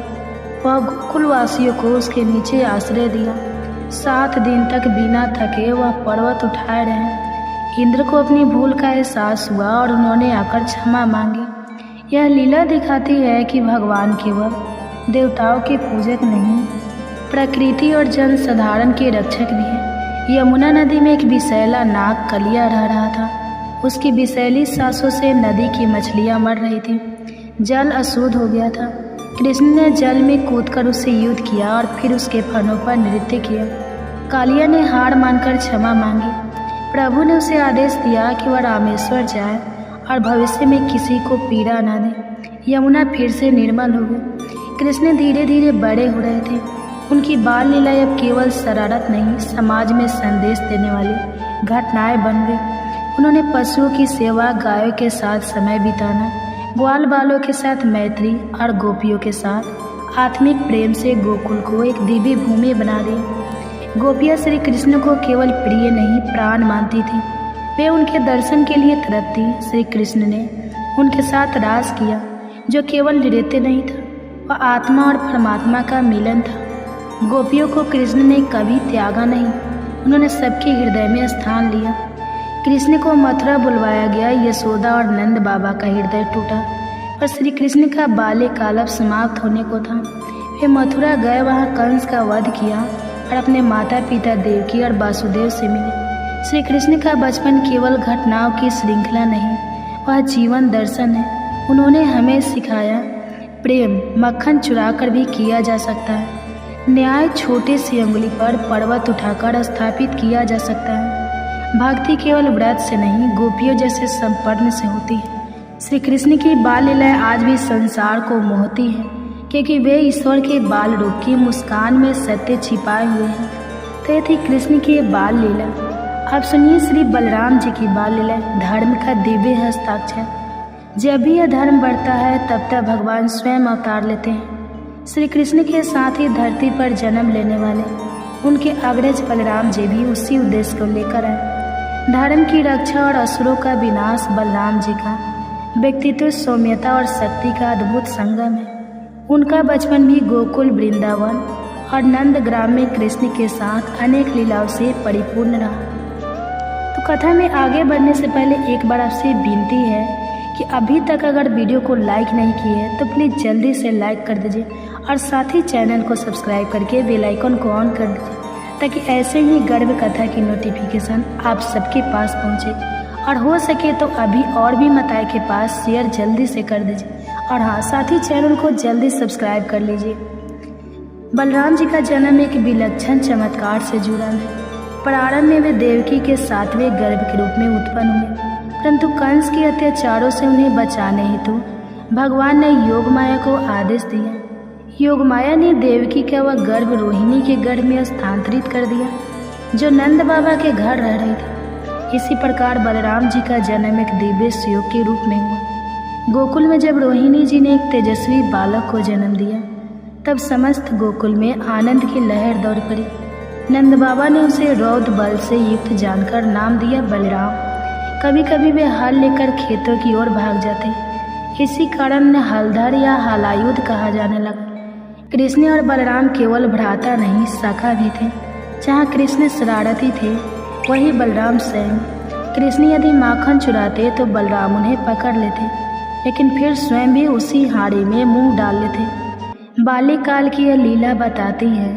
वह गोकुलवासियों को उसके नीचे आश्रय दिया। 7 दिन तक बिना थके वह पर्वत उठाए रहे। इंद्र को अपनी भूल का एहसास हुआ और उन्होंने आकर क्षमा मांगी। यह लीला दिखाती है कि भगवान केवल देवताओं के पूजक नहीं, प्रकृति और जन साधारण के रक्षक भी हैं। यमुना नदी में एक विषैला नाग कलिया रह रहा था। उसकी विषैली सांसों से नदी की मछलियां मर रही थी। जल अशुद्ध हो गया था। कृष्ण ने जल में कूदकर उससे युद्ध किया और फिर उसके फनों पर नृत्य किया। कालिया ने हार मानकर क्षमा मांगी। प्रभु ने उसे आदेश दिया कि वह रामेश्वर जाए और भविष्य में किसी को पीड़ा न दे। यमुना फिर से निर्मल हो गई। कृष्ण धीरे धीरे बड़े हो रहे थे। उनकी बाल लीला अब केवल शरारत नहीं, समाज में संदेश देने वाली घटनाएं बन गई। उन्होंने पशुओं की सेवा, गायों के साथ समय बिताना, ग्वाल बालों के साथ मैत्री और गोपियों के साथ आत्मिक प्रेम से गोकुल को एक दिव्य भूमि बना दी। गोपियाँ श्री कृष्ण को केवल प्रिय नहीं, प्राण मानती थी। वे उनके दर्शन के लिए तड़पती। श्री कृष्ण ने उनके साथ रास किया, जो केवल नृत्य नहीं था, वह आत्मा और परमात्मा का मिलन था। गोपियों को कृष्ण ने कभी त्यागा नहीं, उन्होंने सबके हृदय में स्थान लिया। कृष्ण को मथुरा बुलवाया गया। यशोदा और नंद बाबा का हृदय टूटा, पर श्री कृष्ण का बाल्यकाल अब समाप्त होने को था। वे मथुरा गए, वहाँ कंस का वध किया और अपने माता पिता देवकी और वासुदेव से मिले। श्री कृष्ण का बचपन केवल घटनाओं की श्रृंखला नहीं, वह जीवन दर्शन है। उन्होंने हमें सिखाया प्रेम मक्खन चुराकर भी किया जा सकता है। न्याय छोटे सी अंगुली पर पर्वत उठाकर स्थापित किया जा सकता है। भक्ति केवल व्रत से नहीं, गोपियों जैसे संपन्न से होती है। श्री कृष्ण की बाल लीलाएं आज भी संसार को मोहती है, क्योंकि वे ईश्वर के बाल रूप की मुस्कान में सत्य छिपाए हुए हैं। तो ये थी कृष्ण की बाल लीला। अब सुनिए श्री बलराम जी की बाल लीला, धर्म का दिव्य हस्ताक्षर। जब भी यह धर्म बढ़ता है तब तक भगवान स्वयं अवतार लेते हैं। श्री कृष्ण के साथ ही धरती पर जन्म लेने वाले उनके अग्रज बलराम जी भी उसी उद्देश्य को लेकर आए। धर्म की रक्षा और असुरों का विनाश बलराम जी का व्यक्तित्व सौम्यता और शक्ति का अद्भुत संगम है। उनका बचपन भी गोकुल, वृंदावन और नंद ग्राम में कृष्ण के साथ अनेक लीलाओं से परिपूर्ण रहा। तो कथा में आगे बढ़ने से पहले एक बार आपसे विनती है कि अभी तक अगर वीडियो को लाइक नहीं किए है तो प्लीज़ जल्दी से लाइक कर दीजिए और साथ ही चैनल को सब्सक्राइब करके बेल आइकन को ऑन कर दीजिए, ताकि ऐसे ही गर्भ कथा की नोटिफिकेशन आप सबके पास पहुंचे। और हो सके तो अभी और भी मताए के पास शेयर जल्दी से कर दीजिए और हाँ, साथ ही चैनल को जल्दी सब्सक्राइब कर लीजिए। बलराम जी का जन्म एक विलक्षण चमत्कार से जुड़ा है। प्रारंभ में वे देवकी के 7वें गर्भ के रूप में उत्पन्न हुए, परंतु कंस के अत्याचारों से उन्हें बचाने हेतु भगवान ने योग माया को आदेश दिया। योग माया ने देवकी का वह गर्भ रोहिणी के गर्भ में स्थानांतरित कर दिया, जो नंद बाबा के घर रह रही थी। इसी प्रकार बलराम जी का जन्म एक दिव्य सुयोग के रूप में हुआ। गोकुल में जब रोहिणी जी ने एक तेजस्वी बालक को जन्म दिया, तब समस्त गोकुल में आनंद की लहर दौड़ पड़ी। नंद बाबा ने उसे रौद्र बल से युक्त जानकर नाम दिया बलराम। कभी कभी वे हल लेकर खेतों की ओर भाग जाते, इसी कारण उन्हें हलधर या हलायुध कहा जाने लगा। कृष्ण और बलराम केवल भ्राता नहीं, सखा भी थे। जहाँ कृष्ण शरारती थे, वही बलराम स्वयं। कृष्ण यदि माखन चुराते तो बलराम उन्हें पकड़ लेते, लेकिन फिर स्वयं भी उसी हाड़ी में मुंह डाल लेते। बाल्यकाल की यह लीला बताती है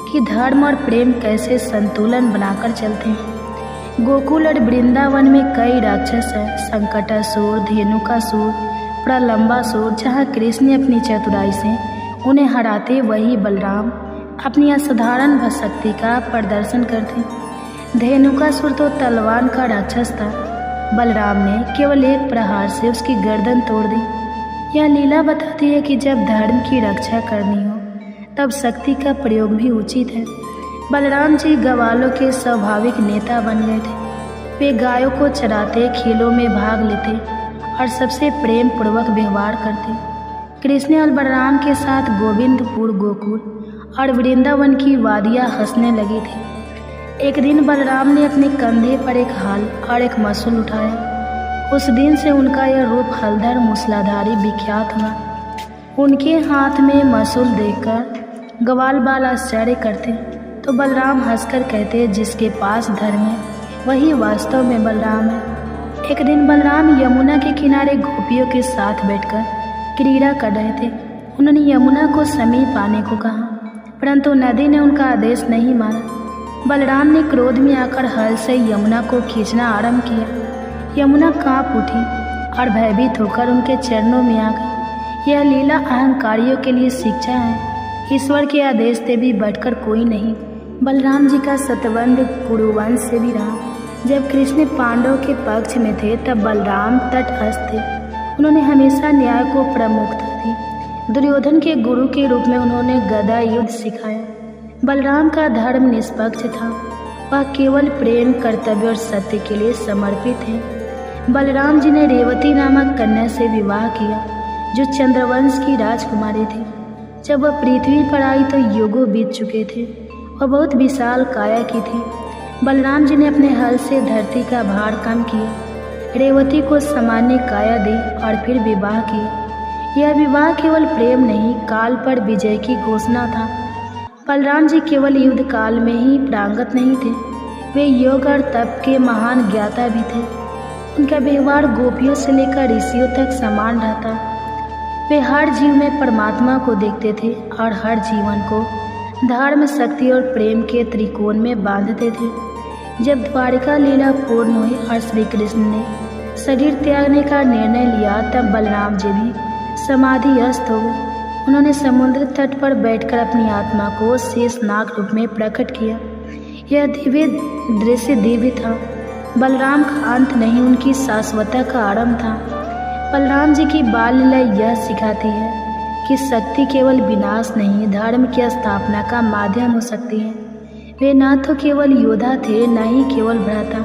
कि धर्म और प्रेम कैसे संतुलन बनाकर चलते हैं। गोकुल और वृंदावन में कई राक्षस हैं, संकटासुर, धेनुकासुर, प्रलंबासुर। जहाँ कृष्ण अपनी चतुराई से उन्हें हराते, वही बलराम अपनी असाधारण शक्ति का प्रदर्शन करते। धेनुकासुर तो तलवार का राक्षस था, बलराम ने केवल एक प्रहार से उसकी गर्दन तोड़ दी। यह लीला बताती है कि जब धर्म की रक्षा करनी हो तब शक्ति का प्रयोग भी उचित है। बलराम जी ग्वालों के स्वाभाविक नेता बन गए थे। वे गायों को चराते, खेलों में भाग लेते और सबसे प्रेम पूर्वक व्यवहार करते। कृष्ण और बलराम के साथ गोविंदपुर, गोकुल और वृंदावन की वादियाँ हंसने लगी थी। एक दिन बलराम ने अपने कंधे पर एक हल और एक मसूल उठाया। उस दिन से उनका यह रूप हलधर मूसलाधारी विख्यात हुआ। उनके हाथ में मसूल देखकर ग्वाल बाल आश्चर्य करते, तो बलराम हंसकर कहते, जिसके पास धर्म है वही वास्तव में बलराम है। एक दिन बलराम यमुना के किनारे गोपियों के साथ बैठकर क्रीड़ा कर रहे थे। उन्होंने यमुना को समीप आने को कहा, परंतु नदी ने उनका आदेश नहीं माना। बलराम ने क्रोध में आकर हल से यमुना को खींचना आरंभ किया। यमुना कांप उठी और भयभीत होकर उनके चरणों में आ गई। यह लीला अहंकारियों के लिए शिक्षा है। ईश्वर के आदेश से भी बढ़कर कोई नहीं। बलराम जी का सतबंध कुरुवंश से भी रहा। जब कृष्ण पांडव के पक्ष में थे, तब बलराम तटस्थ थे। उन्होंने हमेशा न्याय को प्रमुखता दी। दुर्योधन के गुरु के रूप में उन्होंने गदा युद्ध सिखाया। बलराम का धर्म निष्पक्ष था। वह केवल प्रेम, कर्तव्य और सत्य के लिए समर्पित है। बलराम जी ने रेवती नामक कन्या से विवाह किया, जो चंद्रवंश की राजकुमारी थी। जब वह पृथ्वी पर आई तो युगों बीत चुके थे। वह बहुत विशाल काया की थी। बलराम जी ने अपने हल से धरती का भार कम किया, रेवती को सामान्य काया दी और फिर विवाह किया। यह विवाह केवल प्रेम नहीं, काल पर विजय की घोषणा था। बलराम जी केवल युद्ध काल में ही प्रांगत नहीं थे, वे योग और तप के महान ज्ञाता भी थे। उनका व्यवहार गोपियों से लेकर ऋषियों तक समान रहता। वे हर जीव में परमात्मा को देखते थे और हर जीवन को धर्म, शक्ति और प्रेम के त्रिकोण में बांधते थे। जब द्वारिका लीला पूर्ण हुई और श्री कृष्ण ने शरीर त्यागने का निर्णय लिया, तब बलराम जी भी समाधिस्थ हो गए। उन्होंने समुद्र तट पर बैठकर अपनी आत्मा को शेषनाग रूप में प्रकट किया। यह दिव्य दृश्य दिव्य था। बलराम का अंत नहीं, उनकी शाश्वतता का आरंभ था। बलराम जी की बाल लीला यह सिखाती है कि शक्ति केवल विनाश नहीं, धर्म की स्थापना का माध्यम हो सकती है। वे न तो केवल योद्धा थे, न ही केवल भ्राता।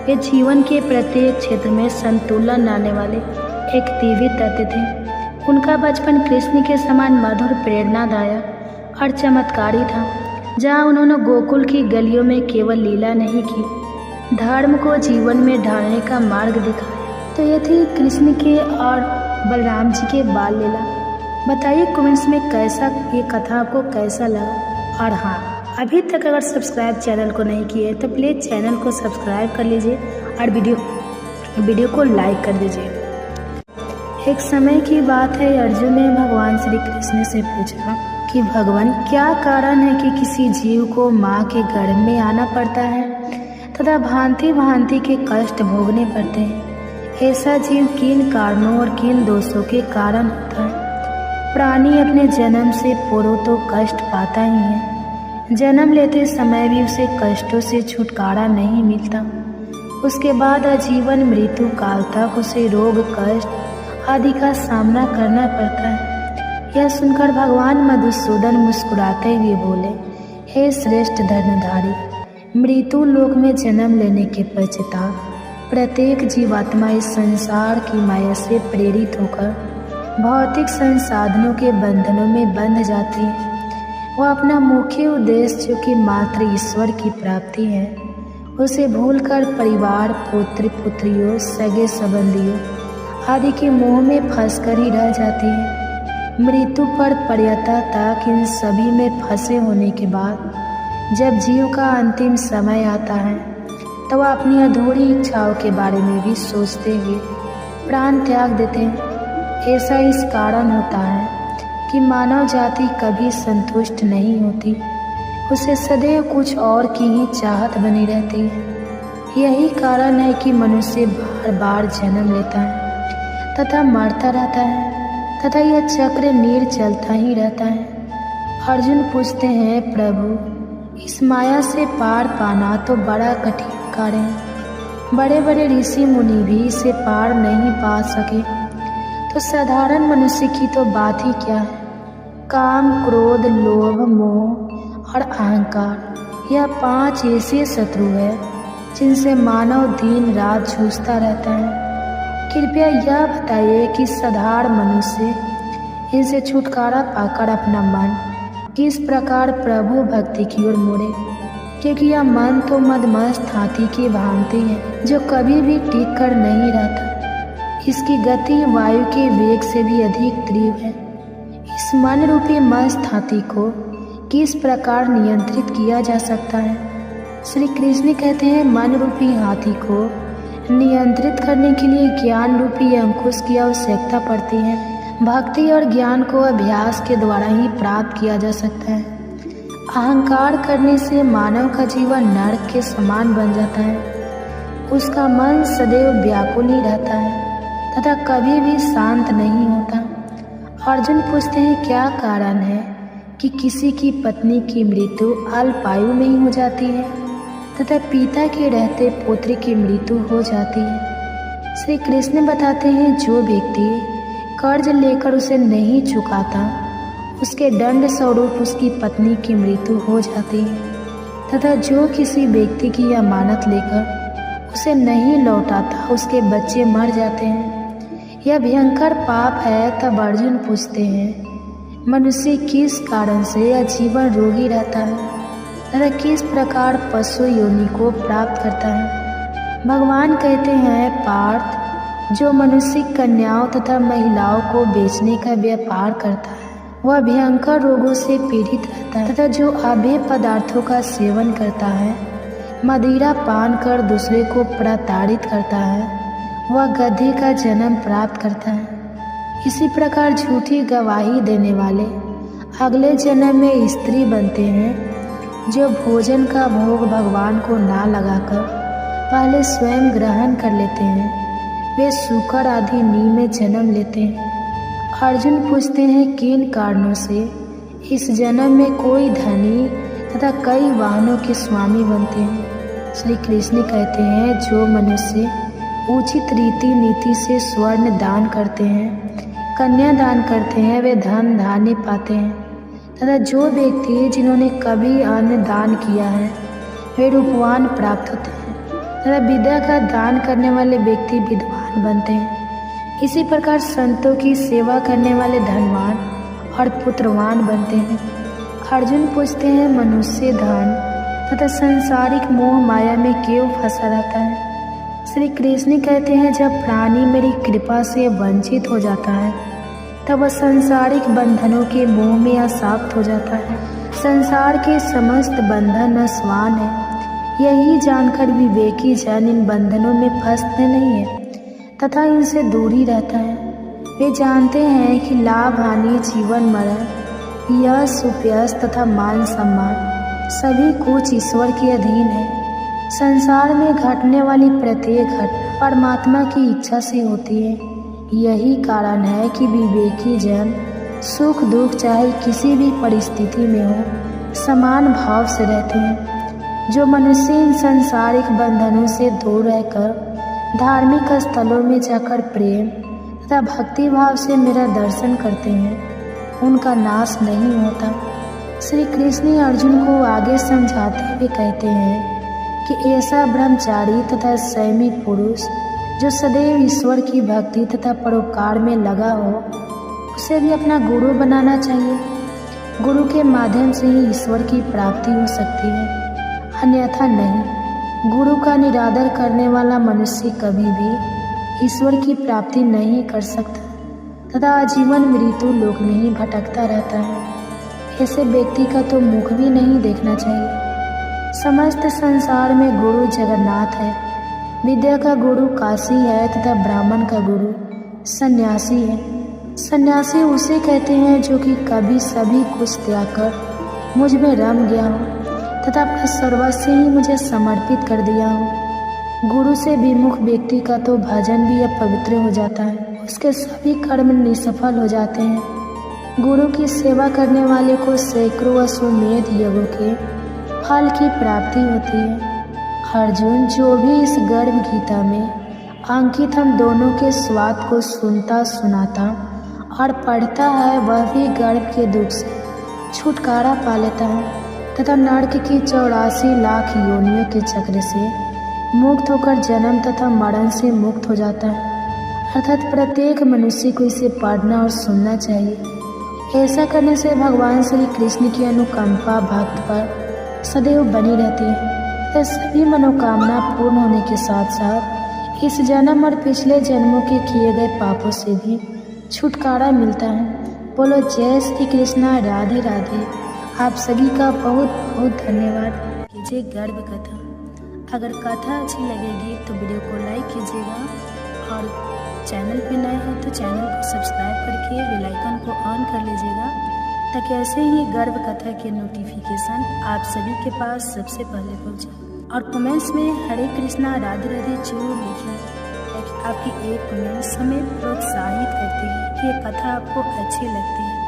वे जीवन के प्रत्येक क्षेत्र में संतुलन लाने वाले एक दिव्य तत्व थे। उनका बचपन कृष्ण के समान मधुर, प्रेरणादायक और चमत्कारी था। जहाँ उन्होंने गोकुल की गलियों में केवल लीला नहीं की, धर्म को जीवन में ढालने का मार्ग दिखाया। तो ये थी कृष्ण के और बलराम जी के बाल लीला। बताइए कमेंट्स में कैसा ये कथा आपको कैसा लगा। और हाँ, अभी तक अगर सब्सक्राइब चैनल को नहीं किए तो प्लीज़ चैनल को सब्सक्राइब कर लीजिए और वीडियो को लाइक कर दीजिए। एक समय की बात है, अर्जुन ने भगवान श्री कृष्ण से पूछा कि भगवान, क्या कारण है कि किसी जीव को माँ के गर्भ में आना पड़ता है तथा भांति भांति के कष्ट भोगने पड़ते हैं। ऐसा जीव किन कारणों और किन दोषों के कारण होता है। प्राणी अपने जन्म से पूर्व तो कष्ट पाता ही है। जन्म लेते समय भी उसे कष्टों से छुटकारा नहीं मिलता। उसके बाद आजीवन मृत्यु काल तक उसे रोग कष्ट आदि का सामना करना पड़ता है। यह सुनकर भगवान मधुसूदन मुस्कुराते हुए बोले, हे श्रेष्ठ धर्मधारी, मृत्यु लोक में जन्म लेने के पश्चात प्रत्येक जीवात्मा इस संसार की माया से प्रेरित होकर भौतिक संसाधनों के बंधनों में बंध जाती है। वह अपना मुख्य उद्देश्य, जो कि मात्र ईश्वर की प्राप्ति है, उसे भूलकर परिवार, पुत्र पुत्रियों, सगे संबंधियों आदि के मोह में फंसकर ही रह जाती है। मृत्यु पर पर्यता तक इन सभी में फंसे होने के बाद जब जीव का अंतिम समय आता है तो वह अपनी अधूरी इच्छाओं के बारे में भी सोचते हुए प्राण त्याग देते हैं। ऐसा इस कारण होता है कि मानव जाति कभी संतुष्ट नहीं होती, उसे सदैव कुछ और की ही चाहत बनी रहती है। यही कारण है कि मनुष्य बार बार जन्म लेता है तथा मरता रहता है तथा यह चक्र नीर चलता ही रहता है। अर्जुन पूछते हैं, प्रभु, इस माया से पार पाना तो बड़ा कठिन कार्य है। बड़े बड़े ऋषि मुनि भी इसे पार नहीं पा सके, तो साधारण मनुष्य की तो बात ही क्या है। काम, क्रोध, लोभ, मोह और अहंकार, यह 5 ऐसे शत्रु है जिनसे मानव दिन रात जूझता रहता है। कृपया यह बताइए कि साधारण मनुष्य इनसे छुटकारा पाकर अपना मन किस प्रकार प्रभु भक्ति की ओर मोड़े, क्योंकि यह मन तो मदमस्त हाथी की भांति है जो कभी भी टिक कर नहीं रहता। इसकी गति वायु के वेग से भी अधिक तीव्र है। इस मन रूपी मस्त हाथी को किस प्रकार नियंत्रित किया जा सकता है? श्री कृष्ण कहते हैं, मन रूपी हाथी को नियंत्रित करने के लिए ज्ञान रूपी अंकुश की आवश्यकता पड़ती है। भक्ति और ज्ञान को अभ्यास के द्वारा ही प्राप्त किया जा सकता है। अहंकार करने से मानव का जीवन नरक के समान बन जाता है। उसका मन सदैव व्याकुल ही रहता है तथा कभी भी शांत नहीं होता। अर्जुन पूछते हैं, क्या कारण है कि किसी की पत्नी की मृत्यु अल्पायु में ही हो जाती है तथा पिता के रहते पुत्र की मृत्यु हो जाती है? श्री कृष्ण बताते हैं, जो व्यक्ति कर्ज लेकर उसे नहीं चुकाता, उसके दंड स्वरूप उसकी पत्नी की मृत्यु हो जाती है तथा जो किसी व्यक्ति की अमानत लेकर उसे नहीं लौटाता, उसके बच्चे मर जाते हैं। यह भयंकर पाप है। तब अर्जुन पूछते हैं, मनुष्य किस कारण से यह जीवन रोगी रहता है तथा किस प्रकार पशु योनि को प्राप्त करता है? भगवान कहते हैं, पार्थ, जो मनुष्य कन्याओं तथा महिलाओं को बेचने का व्यापार करता है वह भयंकर रोगों से पीड़ित रहता है तथा जो अभेय पदार्थों का सेवन करता है, मदिरा पान कर दूसरे को प्रताड़ित करता है, वह गधे का जन्म प्राप्त करता है। इसी प्रकार झूठी गवाही देने वाले अगले जन्म में स्त्री बनते हैं। जो भोजन का भोग भगवान को ना लगाकर पहले स्वयं ग्रहण कर लेते हैं, वे सूकर आदि नी में जन्म लेते हैं। अर्जुन पूछते हैं, किन कारणों से इस जन्म में कोई धनी तथा कई वाहनों के स्वामी बनते हैं? श्री कृष्ण कहते हैं, जो मनुष्य उचित रीति नीति से स्वर्ण दान करते हैं, कन्या दान करते हैं, वे धन धान्य पाते हैं तथा जो व्यक्ति जिन्होंने कभी अन्न दान किया है वे रूपवान प्राप्त होते हैं तथा विद्या का दान करने वाले व्यक्ति विद्वान बनते हैं। इसी प्रकार संतों की सेवा करने वाले धनवान और पुत्रवान बनते हैं। अर्जुन पूछते हैं, मनुष्य धन तथा सांसारिक मोह माया में क्यों फंसा रहता है? श्री कृष्ण कहते हैं, जब प्राणी मेरी कृपा से वंचित हो जाता है तब वह सांसारिक बंधनों के मोह में आसक्त हो जाता है। संसार के समस्त बंधन नश्वान है। यही जानकर विवेकी जन इन बंधनों में फंसते नहीं है तथा इनसे दूर ही रहता है। वे जानते हैं कि लाभ हानि, जीवन मरण, यश उपयश तथा मान सम्मान सभी कुछ ईश्वर के अधीन है। संसार में घटने वाली प्रत्येक घटना परमात्मा की इच्छा से होती है। यही कारण है कि विवेकी जन सुख दुख चाहे किसी भी परिस्थिति में हो समान भाव से रहते हैं। जो मनुष्य इन सांसारिक बंधनों से दूर रहकर धार्मिक स्थलों में जाकर प्रेम तथा भक्ति भाव से मेरा दर्शन करते हैं उनका नाश नहीं होता। श्री कृष्ण अर्जुन को आगे समझाते हुए कहते हैं कि ऐसा ब्रह्मचारी तथा संयमी पुरुष जो सदैव ईश्वर की भक्ति तथा परोपकार में लगा हो उसे भी अपना गुरु बनाना चाहिए। गुरु के माध्यम से ही ईश्वर की प्राप्ति हो सकती है, अन्यथा नहीं। गुरु का निरादर करने वाला मनुष्य कभी भी ईश्वर की प्राप्ति नहीं कर सकता तथा आजीवन मृत्यु लोक में ही भटकता रहता है। ऐसे व्यक्ति का तो मुख भी नहीं देखना चाहिए। समस्त संसार में गुरु जगन्नाथ है। विद्या का गुरु काशी है तथा ब्राह्मण का गुरु सन्यासी है। सन्यासी उसे कहते हैं जो कि कभी सभी कुछ त्याग कर मुझ में रम गया हो तथा अपना सर्वस्व ही मुझे समर्पित कर दिया हो। गुरु से विमुख व्यक्ति का तो भजन भी अपवित्र हो जाता है, उसके सभी कर्म निष्फल हो जाते हैं। गुरु की सेवा करने वाले को सैकड़ों अश्वमेध यज्ञों के फल की प्राप्ति होती है। अर्जुन, जो भी इस गर्भ गीता में अंकित हम दोनों के स्वाद को सुनता सुनाता और पढ़ता है वह भी गर्भ के दुख से छुटकारा पा लेता है तथा नरक की 84 लाख योनियों के चक्र से मुक्त होकर जन्म तथा मरण से मुक्त हो जाता है। अर्थात प्रत्येक मनुष्य को इसे पढ़ना और सुनना चाहिए। ऐसा करने से भगवान श्री कृष्ण की अनुकंपा भक्त पर सदैव बनी रहती है। तो सभी मनोकामना पूर्ण होने के साथ साथ इस जन्म और पिछले जन्मों के किए गए पापों से भी छुटकारा मिलता है। बोलो जय श्री कृष्णा, राधे राधे। आप सभी का बहुत बहुत धन्यवाद। कीजिए गर्भ कथा। अगर कथा अच्छी लगेगी तो वीडियो को लाइक कीजिएगा और चैनल पे नए हैं तो चैनल को सब्सक्राइब करके बेल आइकन को ऑन कर लीजिएगा ताकि ऐसे ही गर्भ कथा के नोटिफिकेशन आप सभी के पास सबसे पहले पहुंचे। और कमेंट्स में हरे कृष्णा राधे राधे जरूर लिखें ताकि आपकी एक कमेंट्स हमें प्रोत्साहित करती है कि ये कथा आपको अच्छी लगती है।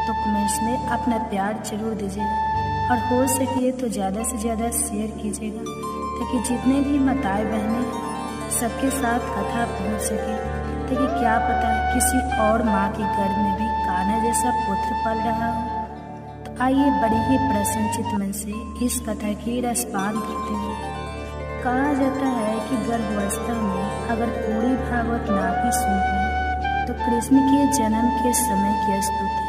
तो कमेंट्स में अपना प्यार जरूर दीजिएगा और हो सके तो ज़्यादा से ज़्यादा शेयर कीजिएगा ताकि जितने भी माताएं बहनें हैं सबके साथ कथा पहुँच सके। ताकि क्या पता किसी और माँ के गर्भ में भी कान्हा जैसा पुत्र पल रहा हो। तो आइए बड़े ही प्रसन्नचित मन से इस कथा की रसपान करते हैं। कहा जाता है कि गर्भावस्था में अगर पूरी भागवत ना भी सुन पाए तो कृष्ण के जन्म के समय की स्तुति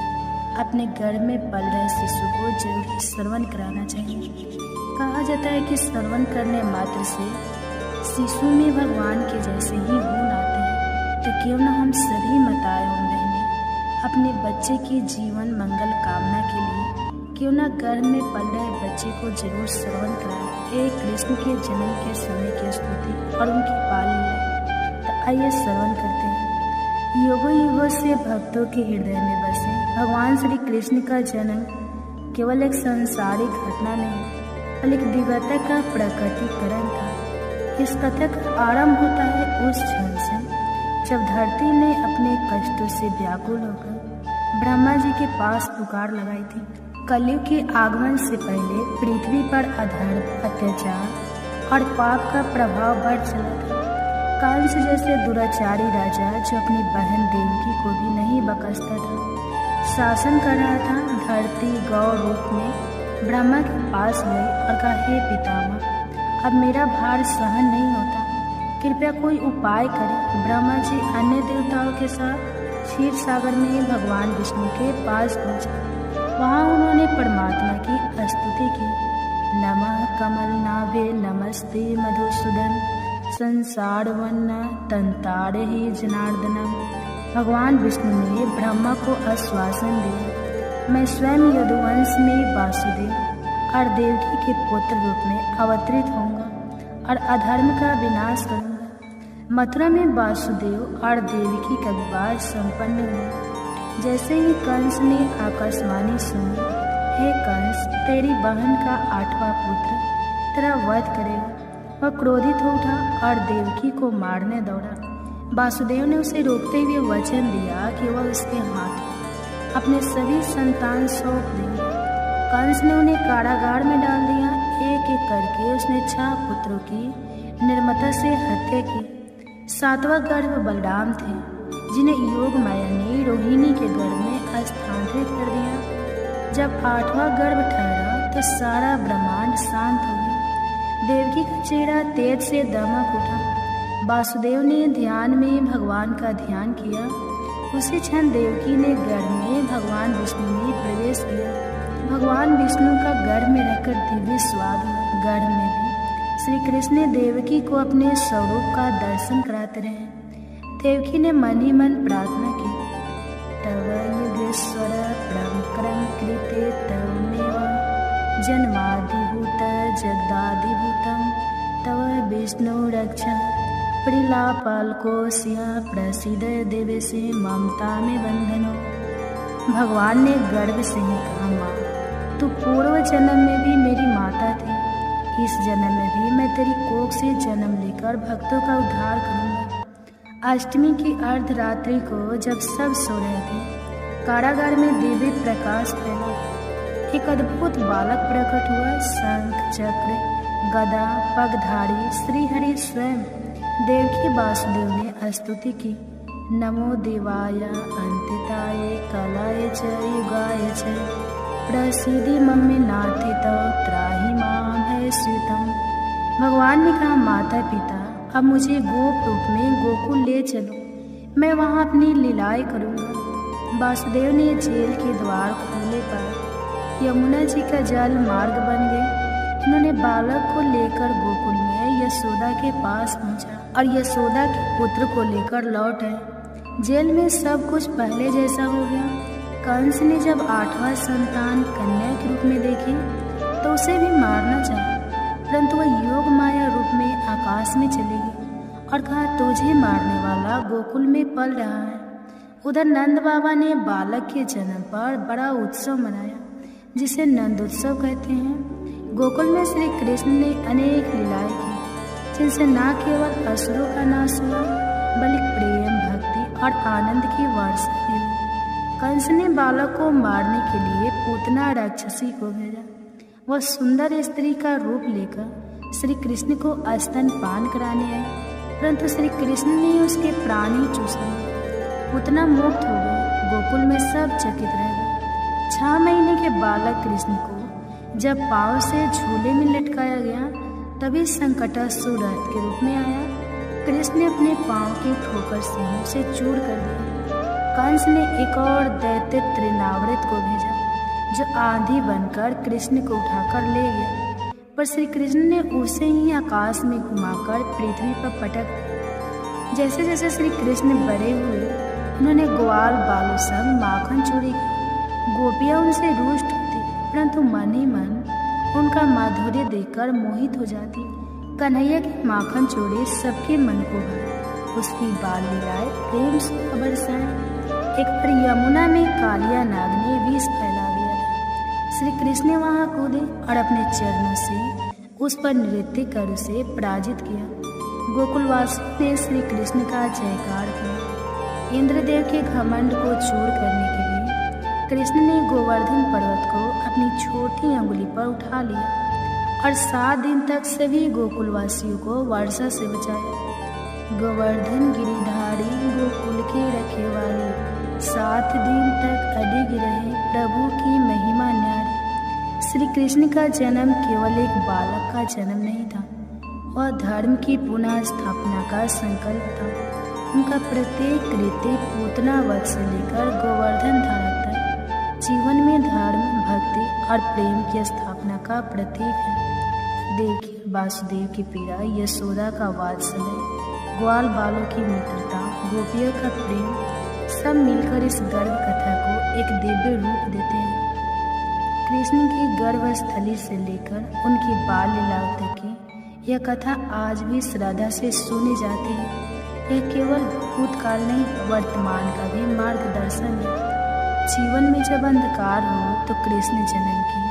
अपने गर्भ में पल रहे शिशु को जरूर श्रवण कराना चाहिए। कहा जाता है कि श्रवण करने मात्र से शिशु में भगवान के जैसे ही गुण आते हैं। तो क्यों न हम सभी माताएं और बहनें अपने बच्चे की जीवन मंगल कामना के लिए क्यों न गर्भ में पल रहे बच्चे को जरूर श्रवण कराएं एक कृष्ण के जन्म के समय की स्तुति और उनकी बाल लीला। तो आइए श्रवण करते हैं। युगों युगों से भक्तों के हृदय में बसे भगवान श्री कृष्ण का जन्म केवल एक सांसारिक घटना नहीं बल्कि दिव्यता का प्रकटीकरण था। इस कथा का आरंभ होता है उस क्षण से जब धरती ने अपने कष्टों से व्याकुल होकर ब्रह्मा जी के पास पुकार लगाई थी। कलयुग के आगमन से पहले पृथ्वी पर अधर्म, अत्याचार और पाप का प्रभाव बढ़ चला था। कंस जैसे दुराचारी राजा जो अपनी बहन देवकी को भी नहीं बख्शता था शासन कर रहा था। धरती गौ रूप में ब्रह्मा के पास गए और कहा, हे पितामह, अब मेरा भार सहन नहीं होता, कृपया कोई उपाय करें। ब्रह्मा जी अन्य देवताओं के साथ क्षीर सागर में भगवान विष्णु के पास पहुंचे। वहां उन्होंने परमात्मा की स्तुति की। नमः कमल नाभे नमस्ते मधुसूदन संसार वन्न तंताड़े ही जनार्दनम। भगवान विष्णु ने ब्रह्मा को आश्वासन दिया, मैं स्वयं यदुवंश में वासुदेव और देवकी के पुत्र रूप में अवतरित होऊंगा और अधर्म का विनाश करूंगा। मथुरा में वासुदेव और देवकी का विवाह संपन्न हुआ। जैसे ही कंस ने आकाशवाणी सुनी, हे कंस, तेरी बहन का 8वां पुत्र तेरा वध करेगा। वह क्रोधित हो उठा और देवकी को मारने दौड़ा। वासुदेव ने उसे रोकते हुए वचन दिया कि वह उसके हाथ अपने सभी संतान सौंप देंगे। कंस ने उन्हें कारागार में डाल दिया। एक एक करके उसने 6 पुत्रों की निर्ममता से हत्या की। 7वां गर्भ बलराम थे, जिन्हें योग माया ने रोहिणी के गर्भ में स्थानांतरित कर दिया। जब 8वां गर्भ ठहरा तो सारा ब्रह्मांड शांत हो गया। देवकी का चेहरा तेज से दमक उठा। वासुदेव ने ध्यान में भगवान का ध्यान किया। उसी क्षण देवकी ने गर्भ में भगवान विष्णु ने प्रवेश किया। भगवान विष्णु का गर्भ में रहकर दिव्य स्वाद हुआ। गर्भ में भी श्री कृष्ण ने देवकी को अपने स्वरूप का दर्शन कराते रहे। देवकी ने मन ही मन प्रार्थना की, तव युगेश्वर प्रमक्रम कृते तवमेव जन्मादिभूत जगदादिभूतम तव विष्णु रक्षा प्रिलापालकोस्य प्रसिद्ध देवे से ममता में बंधनो। भगवान ने गर्भ से ही कहा, माँ तू पूर्व जन्म में भी मेरी माता थी, इस जन्म में भी मैं तेरी कोख से जन्म लेकर भक्तों का उद्धार करूँगा। अष्टमी की अर्धरात्रि को जब सब सो रहे थे, कारागार में दिव्य प्रकाश फैला। एक अद्भुत बालक प्रकट हुआ। शंख चक्र गदा पगधारी श्रीहरि स्वयं। देवकी वासुदेव ने स्तुति की, नमो देवाय अंतिताय कलाय च युगाय च प्रसिद्धि मम्मे नाथे तव त्राहि मां भयस्युतम। भगवान ने कहा, माता पिता अब मुझे गोप रूप में गोकुल ले चलो, मैं वहाँ अपनी लीलाएं करूँगा। वासुदेव ने जेल के द्वार खोले पर यमुना जी का जल मार्ग बन गए। उन्होंने बालक को लेकर गोकुल में यशोदा के पास पहुंचा और यशोदा के पुत्र को लेकर लौट आए। जेल में सब कुछ पहले जैसा हो गया। कंस ने जब 8वां संतान कन्या के रूप में देखी तो उसे भी मारना चाहा, परंतु वह योग माया रूप में आकाश में चली गई और कहा, तुझे मारने वाला गोकुल में पल रहा है। उधर नंद बाबा ने बालक के जन्म पर बड़ा उत्सव मनाया, जिसे नंदोत्सव कहते हैं। गोकुल में श्री कृष्ण ने अनेक लीलाएं की, जिनसे न केवल असुरों का नाश हुआ बल्कि प्रेम भक्ति और आनंद की वर्षा हुई। कंस ने बालक को मारने के लिए पूतना राक्षसी को भेजा। वह सुंदर स्त्री का रूप लेकर श्री कृष्ण को स्तनपान कराने आई, परंतु श्री कृष्ण ने उसके प्राण ही चूस लिए। पूतना मुक्त हो गई। गोकुल में सब चकित रह गए। 6 महीने के बालक कृष्ण को जब पाँव से झूले में लटकाया गया, तभी संकटासुर रथ के रूप में आया। कृष्ण ने अपने पाँव की ठोकर से उसे चूर कर दिया। कंस ने एक और दैत्य त्रिनावृत को भेजा, जो आंधी बनकर कृष्ण को उठाकर ले गया, पर श्री कृष्ण ने उसे ही आकाश में घुमाकर पृथ्वी पर पटक दिया। जैसे जैसे श्री कृष्ण बड़े हुए, उन्होंने ग्वाल बालों संग माखन चोरी की। गोपियाँ उनसे रुष्ट होती, परंतु मन ही मन उनका माधुर्य देखकर मोहित हो जाती। कन्हैया की माखन चोरी सबके मन को भाई। उसकी बाल लीलाएं प्रेम से बरसाएं। एक बार यमुना में कालिया नाग ने विष फैला दिया था। श्री कृष्ण ने वहां कूदे और अपने चरणों से उस पर नृत्य कर उसे पराजित किया। गोकुलवासियों ने श्री कृष्ण का जयकार किया। इंद्रदेव के घमंड को चूर करने के लिए कृष्ण ने गोवर्धन पर्वत को अपनी छोटी अंगुली पर उठा लिया और 7 दिन तक सभी गोकुलवासियों को वर्षा से बचाया। गोवर्धन गिरिधारी गोकुल के रखेवाले, 7 दिन तक अडिग रहे प्रभु की महिमा न्यारी। श्री कृष्ण का जन्म केवल एक बालक का जन्म नहीं था, वह धर्म की पुनः स्थापना का संकल्प था। उनका प्रत्येक कृत्य पूतना वध से लेकर गोवर्धन धारा तक जीवन में धर्म भक्ति और प्रेम की स्थापना का प्रतीक है। देखिए वासुदेव की पीड़ा, यशोदा का वात्सल्य, ग्वाल बालों की मित्रता, गोपियों का प्रेम, सब मिलकर इस गर्भ कथा को एक दिव्य रूप देते हैं। कृष्ण की गर्भस्थली से लेकर उनकी बाल लीलाओं तक की यह कथा आज भी श्रद्धा से सुनी जाती है। यह केवल भूतकाल नहीं, वर्तमान का भी मार्गदर्शन है। जीवन में जब अंधकार हो तो कृष्ण जन्म की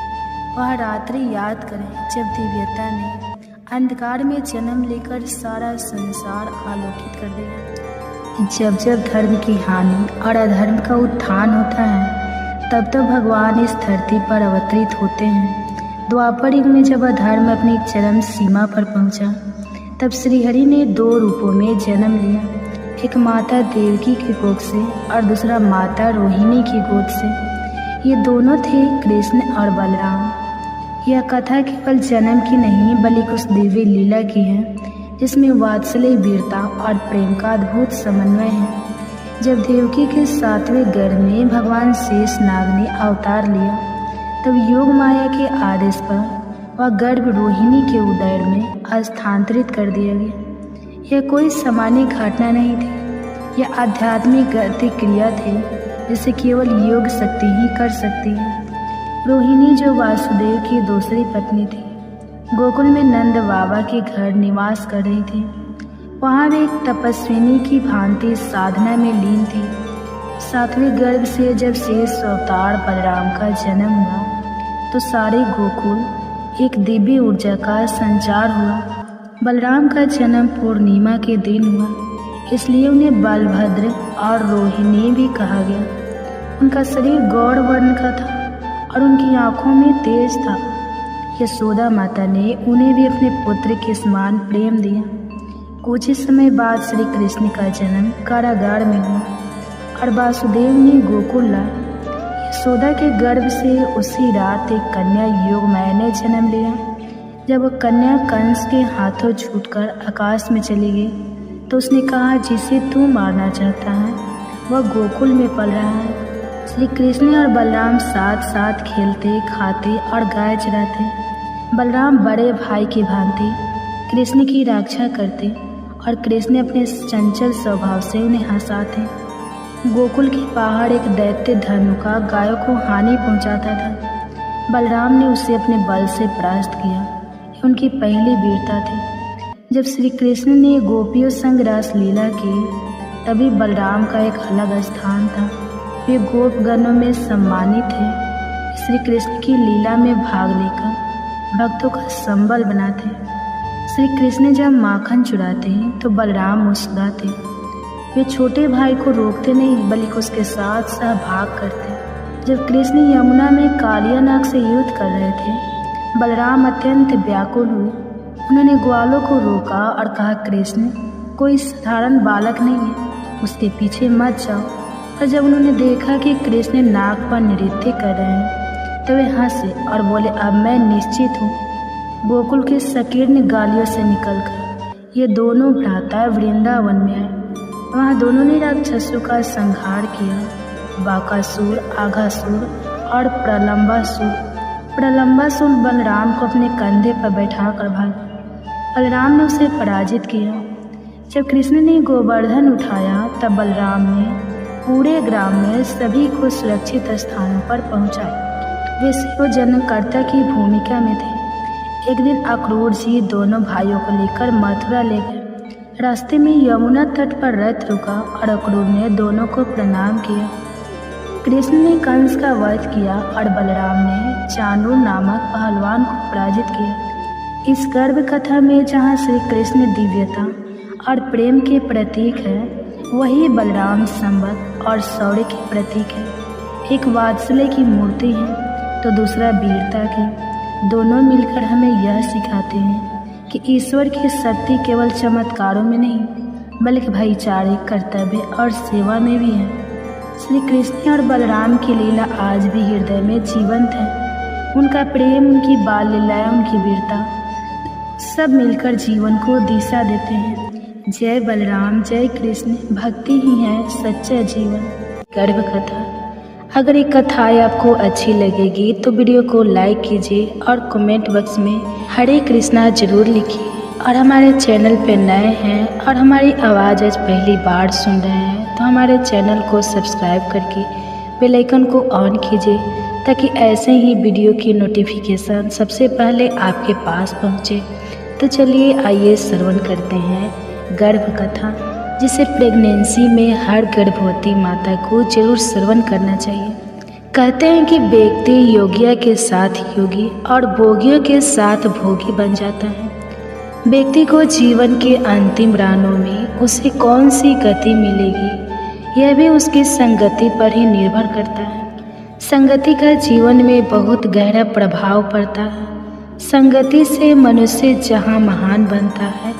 वह रात्रि याद करें, जब दिव्यता ने अंधकार में जन्म लेकर सारा संसार आलोकित कर दिया। जब जब धर्म की हानि और अधर्म का उत्थान होता है, तब तो भगवान इस धरती पर अवतरित होते हैं। द्वापर युग में जब अधर्म अपनी चरम सीमा पर पहुंचा, तब श्रीहरि ने 2 रूपों में जन्म लिया, एक माता देवकी की कोख से और दूसरा माता रोहिणी की गोद से। ये दोनों थे कृष्ण और बलराम। यह कथा केवल जन्म की नहीं बल्कि उस दिव्य लीला की है जिसमें वात्सल्य, वीरता और प्रेम का अद्भुत समन्वय है। जब देवकी के 7वें गर्भ में भगवान शेषनाग ने अवतार लिया, तब योग माया के आदेश पर वह गर्भ रोहिणी के उदर में स्थानांतरित कर दिया गया। यह कोई सामान्य घटना नहीं थी, यह आध्यात्मिक प्रतिक्रिया थी जिसे केवल योग शक्ति ही कर सकती है। रोहिणी जो वासुदेव की दूसरी पत्नी थी, गोकुल में नंद बाबा के घर निवास कर रही थी। वहाँ वे एक तपस्विनी की भांति साधना में लीन थी। 7वें गर्भ से जब शेष अवतार बलराम का जन्म हुआ, तो सारे गोकुल एक दिव्य ऊर्जा का संचार हुआ। बलराम का जन्म पूर्णिमा के दिन हुआ, इसलिए उन्हें बलभद्र और रोहिणी भी कहा गया। उनका शरीर गौर वर्ण का था और उनकी आंखों में तेज था। यशोदा माता ने उन्हें भी अपने पुत्र के समान प्रेम दिया। कुछ ही समय बाद श्री कृष्ण का जन्म कारागार में हुआ और वासुदेव ने गोकुल लाए। यशोदा के गर्भ से उसी रात एक कन्या योगमाया ने जन्म लिया। जब वह कन्या कंस के हाथों छूटकर आकाश में चली गई, तो उसने कहा, जिसे तू मारना चाहता है वह गोकुल में पल रहा है। श्री कृष्ण और बलराम साथ साथ खेलते, खाते और गाय चराते। बलराम बड़े भाई की भांति कृष्ण की रक्षा करते और कृष्ण अपने चंचल स्वभाव से उन्हें हंसाते। गोकुल के बाहर एक दैत्य धनुका गायों को हानि पहुंचाता था। बलराम ने उसे अपने बल से परास्त किया। यह उनकी पहली वीरता थी। जब श्री कृष्ण ने गोपियों संग रास लीला की, तभी बलराम का एक अलग स्थान था। वे गोपगणों में सम्मानित थे। श्री कृष्ण की लीला में भाग लेकर भक्तों का संबल बनाते। श्री कृष्ण जब माखन चुराते तो बलराम मुस्कुराते। वे छोटे भाई को रोकते नहीं बल्कि उसके साथ सहभाग करते। जब कृष्ण यमुना में कालिया नाग से युद्ध कर रहे थे, बलराम अत्यंत व्याकुल हुए। उन्होंने ग्वालों को रोका और कहा, कृष्ण कोई साधारण बालक नहीं है, उसके पीछे मत जाओ। और जब उन्होंने देखा कि कृष्ण नाग पर नृत्य कर रहे हैं, तो वे हंसे और बोले, अब मैं निश्चित हूँ। गोकुल के संकीर्ण गालियों से निकलकर ये दोनों भ्राता वृंदावन में आए। वहाँ दोनों ने राक्षसों का संहार किया, बाकासुर, आघासुर और प्रलंबासुर। प्रलंबासुर बलराम को अपने कंधे पर बैठाकर भागा। बलराम ने उसे पराजित किया। जब कृष्ण ने गोवर्धन उठाया, तब बलराम ने पूरे ग्राम में सभी को सुरक्षित स्थानों पर पहुंचाया। वे सेवजनकर्ता की भूमिका में थे। एक दिन अक्रूर जी दोनों भाइयों को लेकर मथुरा ले गए। रास्ते में यमुना तट पर रथ रुका और अक्रूर ने दोनों को प्रणाम किया। कृष्ण ने कंस का वध किया और बलराम ने चाणूर नामक पहलवान को पराजित किया। इस गर्भ कथा में जहाँ श्री कृष्ण दिव्यता और प्रेम के प्रतीक है, वही बलराम संबत और शौर्य के प्रतीक है। एक वात्सल्य की मूर्ति है तो दूसरा वीरता की। दोनों मिलकर हमें यह सिखाते हैं कि ईश्वर की शक्ति केवल चमत्कारों में नहीं बल्कि भाईचारे, कर्तव्य और सेवा में भी है। श्री कृष्ण और बलराम की लीला आज भी हृदय में जीवंत है। उनका प्रेम, उनकी बाल लीलाएं, उनकी वीरता सब मिलकर जीवन को दिशा देते हैं। जय बलराम, जय कृष्ण। भक्ति ही है सच्चा जीवन। गर्भ कथा। अगर ये कथाएं आपको अच्छी लगेगी तो वीडियो को लाइक कीजिए और कमेंट बॉक्स में हरे कृष्णा जरूर लिखिए। और हमारे चैनल पे नए हैं और हमारी आवाज़ आज पहली बार सुन रहे हैं तो हमारे चैनल को सब्सक्राइब करके बेल आइकन को ऑन कीजिए ताकि ऐसे ही वीडियो की नोटिफिकेशन सबसे पहले आपके पास पहुंचे। तो चलिए आइए श्रवण करते हैं गर्भ कथा, जिसे प्रेगनेंसी में हर गर्भवती माता को जरूर श्रवण करना चाहिए। कहते हैं कि व्यक्ति योगिया के साथ योगी और भोगियों के साथ भोगी बन जाता है। व्यक्ति को जीवन के अंतिम राहों में उसे कौन सी गति मिलेगी, यह भी उसकी संगति पर ही निर्भर करता है। संगति का जीवन में बहुत गहरा प्रभाव पड़ता है। संगति से मनुष्य जहाँ महान बनता है,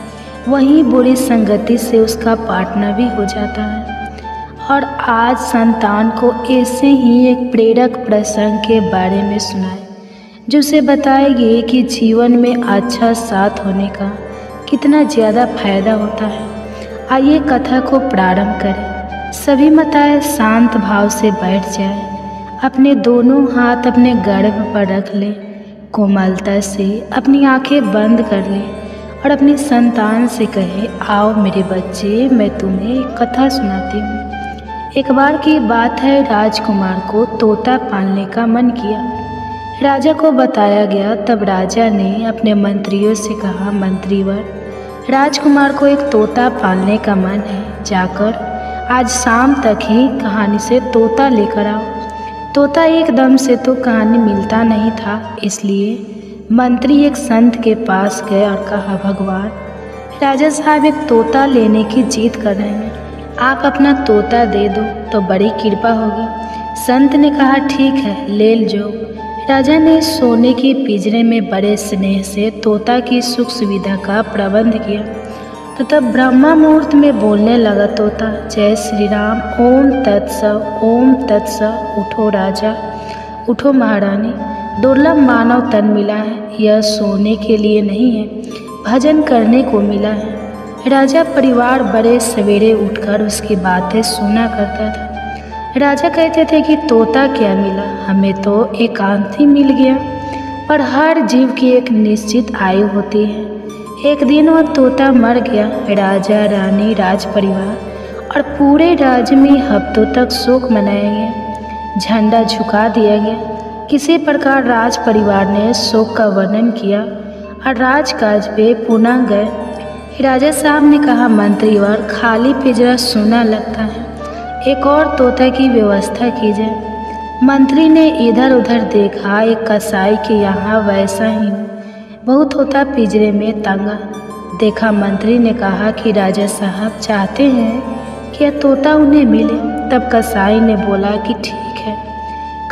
वहीं बुरी संगति से उसका पार्टनर भी हो जाता है। और आज संतान को ऐसे ही एक प्रेरक प्रसंग के बारे में सुनाए, जो उसे बताएगी कि जीवन में अच्छा साथ होने का कितना ज़्यादा फायदा होता है। आइए कथा को प्रारंभ करें। सभी माताएं शांत भाव से बैठ जाए, अपने दोनों हाथ अपने गर्भ पर रख ले, कोमलता से अपनी आंखें बंद कर ले और अपनी संतान से कहे, आओ मेरे बच्चे, मैं तुम्हें एक कथा सुनाती हूँ। एक बार की बात है, राजकुमार को तोता पालने का मन किया। राजा को बताया गया। तब राजा ने अपने मंत्रियों से कहा, मंत्रीवर, राजकुमार को एक तोता पालने का मन है, जाकर आज शाम तक ही कहानी से तोता लेकर आओ। तोता एकदम से तो कहानी मिलता नहीं था, इसलिए मंत्री एक संत के पास गए और कहा, भगवान, राजा साहब एक तोता लेने की जिद कर रहे हैं, आप अपना तोता दे दो तो बड़ी कृपा होगी। संत ने कहा, ठीक है, ले लो। राजा ने सोने के पिंजरे में बड़े स्नेह से तोता की सुख सुविधा का प्रबंध किया। तो तब ब्रह्मा मुहूर्त में बोलने लगा तोता, जय श्री राम, ओम तत्सव, ओम तत्सव। उठो राजा, उठो महारानी, दुर्लभ मानव तन मिला है, यह सोने के लिए नहीं है, भजन करने को मिला है। राजा परिवार बड़े सवेरे उठकर उसकी बातें सुना करता था। राजा कहते थे कि तोता क्या मिला, हमें तो एकांत ही मिल गया। पर हर जीव की एक निश्चित आयु होती है। एक दिन वह तोता मर गया। राजा, रानी, राज परिवार और पूरे राज्य में हफ्तों तक शोक मनाया गया, झंडा झुका दिया गया। किसी प्रकार राज परिवार ने शोक का वर्णन किया और राजकाज पे पुनः गए। राजा साहब ने कहा, मंत्रीवर, खाली पिंजरा सूना लगता है, एक और तोता की व्यवस्था की जाए। मंत्री ने इधर उधर देखा, एक कसाई के यहाँ वैसा ही बहुत तोता पिंजरे में टंगा देखा। मंत्री ने कहा कि राजा साहब चाहते हैं कि यह तोता उन्हें मिले। तब कसाई ने बोला कि ठीक है।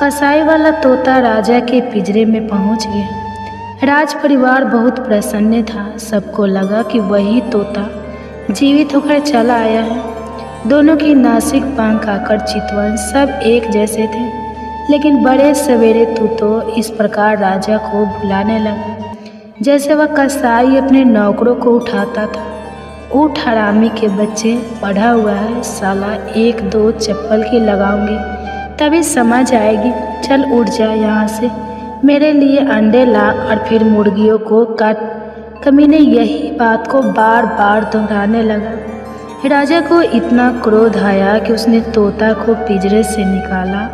कसाई वाला तोता राजा के पिंजरे में पहुंच गया। राज परिवार बहुत प्रसन्न था। सबको लगा कि वही तोता जीवित होकर चला आया है। दोनों की नासिक, पंख, आकर, चितवन सब एक जैसे थे। लेकिन बड़े सवेरे तू तो इस प्रकार राजा को बुलाने लगा जैसे वह कसाई अपने नौकरों को उठाता था। उठ हरामी के बच्चे, पढ़ा हुआ है साला, एक दो चप्पल की लगाऊंगी तभी समझ आएगी। चल उठ जा यहाँ से, मेरे लिए अंडे ला और फिर मुर्गियों को काट। कमीने यही बात को बार बार दोहराने लगा। राजा को इतना क्रोध आया कि उसने तोता को पिंजरे से निकाला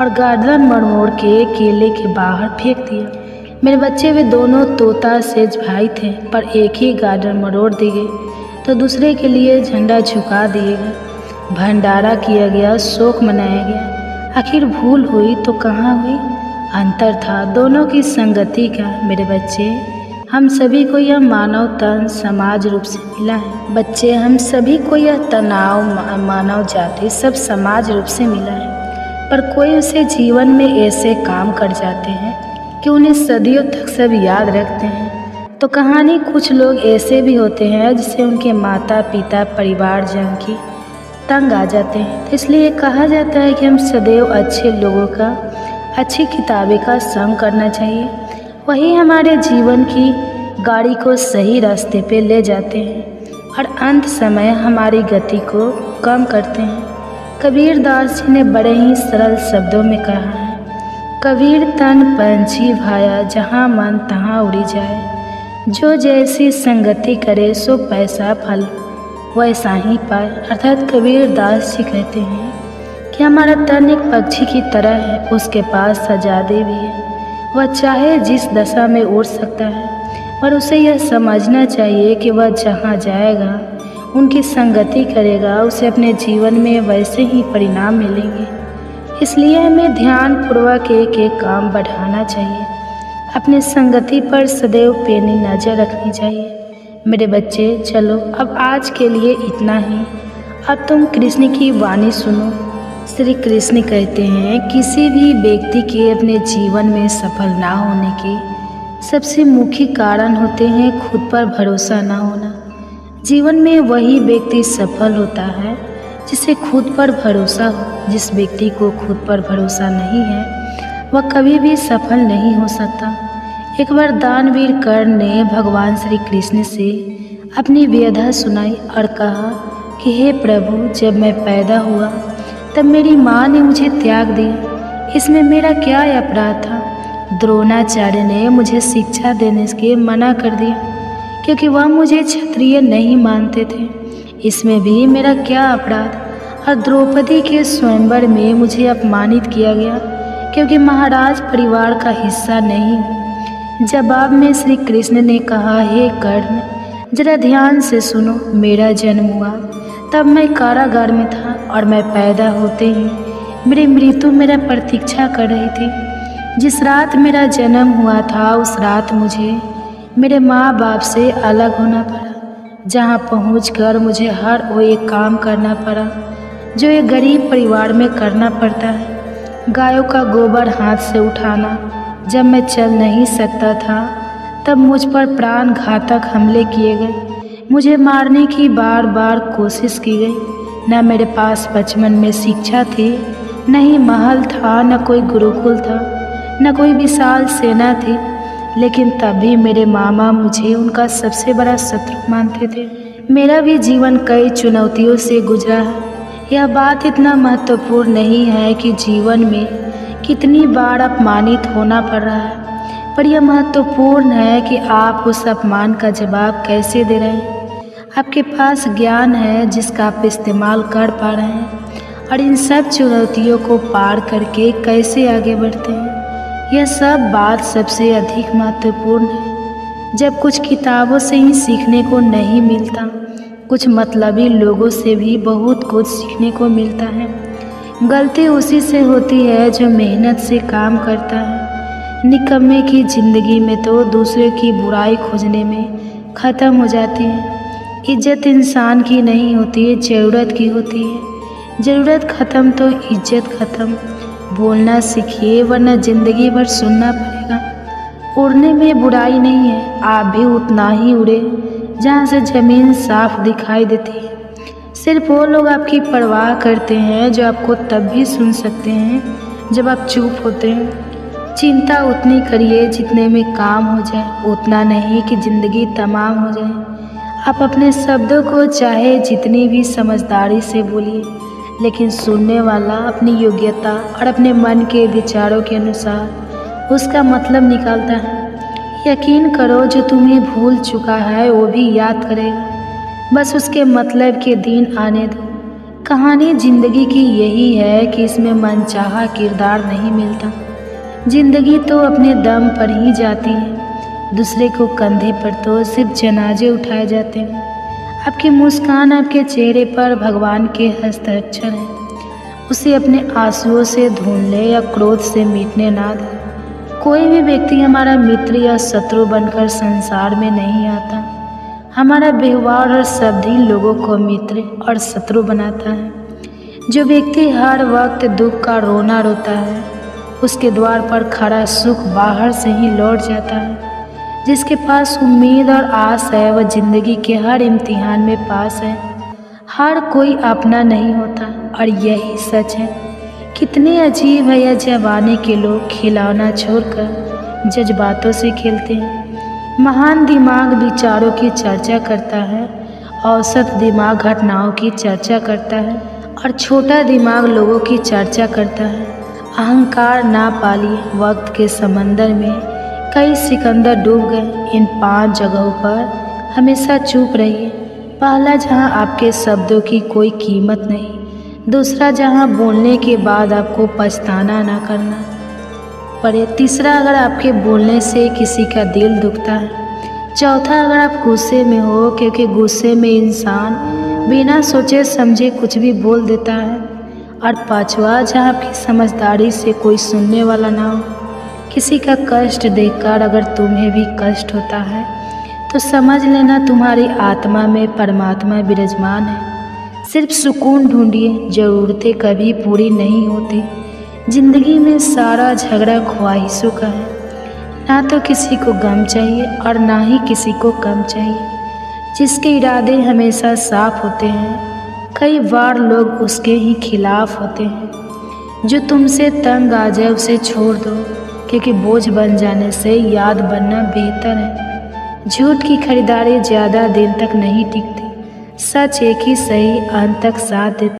और गर्दन मरोड़ के केले के बाहर फेंक दिया। मेरे बच्चे वे दोनों तोता सेज भाई थे, पर एक ही गर्दन मरोड़ दी गई तो दूसरे के लिए झंडा झुका दिए गए। भंडारा किया गया, शोक मनाया गया। आखिर भूल हुई तो कहाँ हुई? अंतर था दोनों की संगति का। मेरे बच्चे, हम सभी को यह मानव तन समाज रूप से मिला है। बच्चे, हम सभी को यह तनाव, मानव जाति सब समाज रूप से मिला है। पर कोई उसे जीवन में ऐसे काम कर जाते हैं कि उन्हें सदियों तक सब याद रखते हैं। तो कहानी कुछ लोग ऐसे भी होते हैं जिससे उनके माता पिता, परिवारजन की तंग आ जाते हैं। तो इसलिए कहा जाता है कि हम सदैव अच्छे लोगों का, अच्छी किताबें का संग करना चाहिए। वही हमारे जीवन की गाड़ी को सही रास्ते पे ले जाते हैं और अंत समय हमारी गति को कम करते हैं। कबीर दास जी ने बड़े ही सरल शब्दों में कहा है, कबीर तन पंछी भाया, जहाँ मन तहाँ उड़ी जाए। जो जैसी संगति करे सो पैसा फल वैसा ही पाए। अर्थात कबीर दास जी कहते हैं कि हमारा तन एक पक्षी की तरह है, उसके पास आज़ादी भी है। वह चाहे जिस दशा में उड़ सकता है, पर उसे यह समझना चाहिए कि वह जहाँ जाएगा, उनकी संगति करेगा, उसे अपने जीवन में वैसे ही परिणाम मिलेंगे। इसलिए हमें ध्यानपूर्वक एक एक काम बढ़ाना चाहिए। अपनी संगति पर सदैव पैनी नज़र रखनी चाहिए। मेरे बच्चे, चलो अब आज के लिए इतना ही। अब तुम कृष्ण की वाणी सुनो। श्री कृष्ण कहते हैं किसी भी व्यक्ति के अपने जीवन में सफल ना होने के सबसे मुख्य कारण होते हैं खुद पर भरोसा ना होना। जीवन में वही व्यक्ति सफल होता है जिसे खुद पर भरोसा हो। जिस व्यक्ति को खुद पर भरोसा नहीं है वह कभी भी सफल नहीं हो सकता। एक बार दानवीर कर्ण ने भगवान श्री कृष्ण से अपनी व्यथा सुनाई और कहा कि हे प्रभु, जब मैं पैदा हुआ तब मेरी माँ ने मुझे त्याग दिया, इसमें मेरा क्या अपराध था। द्रोणाचार्य ने मुझे शिक्षा देने से मना कर दिया क्योंकि वह मुझे क्षत्रिय नहीं मानते थे, इसमें भी मेरा क्या अपराध। और द्रौपदी के स्वयंवर में मुझे अपमानित किया गया क्योंकि महाराज परिवार का हिस्सा नहीं हूँ। जवाब में श्री कृष्ण ने कहा, हे कर्ण, जरा ध्यान से सुनो। मेरा जन्म हुआ तब मैं कारागार में था और मैं पैदा होते ही मेरी मृत्यु मेरा प्रतीक्षा कर रही थी। जिस रात मेरा जन्म हुआ था उस रात मुझे मेरे माँ बाप से अलग होना पड़ा, जहाँ पहुँचकर मुझे हर वो एक काम करना पड़ा जो एक गरीब परिवार में करना पड़ता है। गायों का गोबर हाथ से उठाना। जब मैं चल नहीं सकता था तब मुझ पर प्राण घातक हमले किए गए। मुझे मारने की बार बार कोशिश की गई। न मेरे पास बचपन में शिक्षा थी, न ही महल था, न कोई गुरुकुल था, न कोई विशाल सेना थी, लेकिन तब भी मेरे मामा मुझे उनका सबसे बड़ा शत्रु मानते थे। मेरा भी जीवन कई चुनौतियों से गुजरा है। यह बात इतना महत्वपूर्ण नहीं है कि जीवन में कितनी बार अपमानित होना पड़ रहा है, पर यह महत्वपूर्ण है कि आप उस अपमान का जवाब कैसे दे रहे हैं। आपके पास ज्ञान है जिसका आप इस्तेमाल कर पा रहे हैं और इन सब चुनौतियों को पार करके कैसे आगे बढ़ते हैं, यह सब बात सबसे अधिक महत्वपूर्ण है। जब कुछ किताबों से ही सीखने को नहीं मिलता, कुछ मतलबी लोगों से भी बहुत कुछ सीखने को मिलता है। गलती उसी से होती है जो मेहनत से काम करता है। निकम्मे की ज़िंदगी में तो दूसरे की बुराई खोजने में ख़त्म हो जाती है। इज्जत इंसान की नहीं होती है, ज़रूरत की होती है। ज़रूरत ख़त्म तो इज्जत ख़त्म। बोलना सीखिए वरना ज़िंदगी भर सुनना पड़ेगा। उड़ने में बुराई नहीं है, आप भी उतना ही उड़े जहाँ से ज़मीन साफ दिखाई देती है। सिर्फ वो लोग आपकी परवाह करते हैं जो आपको तब भी सुन सकते हैं जब आप चुप होते हैं। चिंता उतनी करिए जितने में काम हो जाए, उतना नहीं कि ज़िंदगी तमाम हो जाए। आप अपने शब्दों को चाहे जितनी भी समझदारी से बोलिए, लेकिन सुनने वाला अपनी योग्यता और अपने मन के विचारों के अनुसार उसका मतलब निकालता है। यकीन करो, जो तुम्हें भूल चुका है वो भी याद करेगा, बस उसके मतलब के दिन आने दो। कहानी ज़िंदगी की यही है कि इसमें मनचाहा किरदार नहीं मिलता। ज़िंदगी तो अपने दम पर ही जाती है, दूसरे को कंधे पर तो सिर्फ जनाजे उठाए जाते हैं। आपकी मुस्कान आपके चेहरे पर भगवान के हस्ताक्षर हैं। उसे अपने आंसुओं से ढूंढ ले या क्रोध से मिटने ना दे। कोई भी व्यक्ति हमारा मित्र या शत्रु बनकर संसार में नहीं आता। हमारा व्यवहार और शब्द ही लोगों को मित्र और शत्रु बनाता है। जो व्यक्ति हर वक्त दुख का रोना रोता है, उसके द्वार पर खड़ा सुख बाहर से ही लौट जाता है। जिसके पास उम्मीद और आस है वह जिंदगी के हर इम्तिहान में पास है। हर कोई अपना नहीं होता और यही सच है। कितने अजीब है यह जमाने के लोग खिलौना छोड़कर जज्बातों से खेलते हैं। महान दिमाग विचारों की चर्चा करता है, औसत दिमाग घटनाओं की चर्चा करता है और छोटा दिमाग लोगों की चर्चा करता है। अहंकार ना पालिए, वक्त के समंदर में कई सिकंदर डूब गए। इन 5 जगहों पर हमेशा चुप रहिए। पहला, जहां आपके शब्दों की कोई कीमत नहीं। दूसरा, जहां बोलने के बाद आपको पछताना ना करना पड़े। तीसरा, अगर आपके बोलने से किसी का दिल दुखता है। चौथा, अगर आप गुस्से में हो, क्योंकि गुस्से में इंसान बिना सोचे समझे कुछ भी बोल देता है। और पांचवा, जहां आपकी समझदारी से कोई सुनने वाला ना हो। किसी का कष्ट देखकर अगर तुम्हें भी कष्ट होता है तो समझ लेना तुम्हारी आत्मा में परमात्मा विराजमान है। सिर्फ सुकून ढूंढिए, ज़रूरतें कभी पूरी नहीं होती। ज़िंदगी में सारा झगड़ा ख्वाहिशों का है। ना तो किसी को गम चाहिए और ना ही किसी को कम चाहिए। जिसके इरादे हमेशा साफ होते हैं, कई बार लोग उसके ही खिलाफ होते हैं। जो तुमसे तंग आ जाए उसे छोड़ दो, क्योंकि बोझ बन जाने से याद बनना बेहतर है। झूठ की खरीदारी ज़्यादा दिन तक नहीं टिकती। सच एक ही सही अंत तक साथ देता है।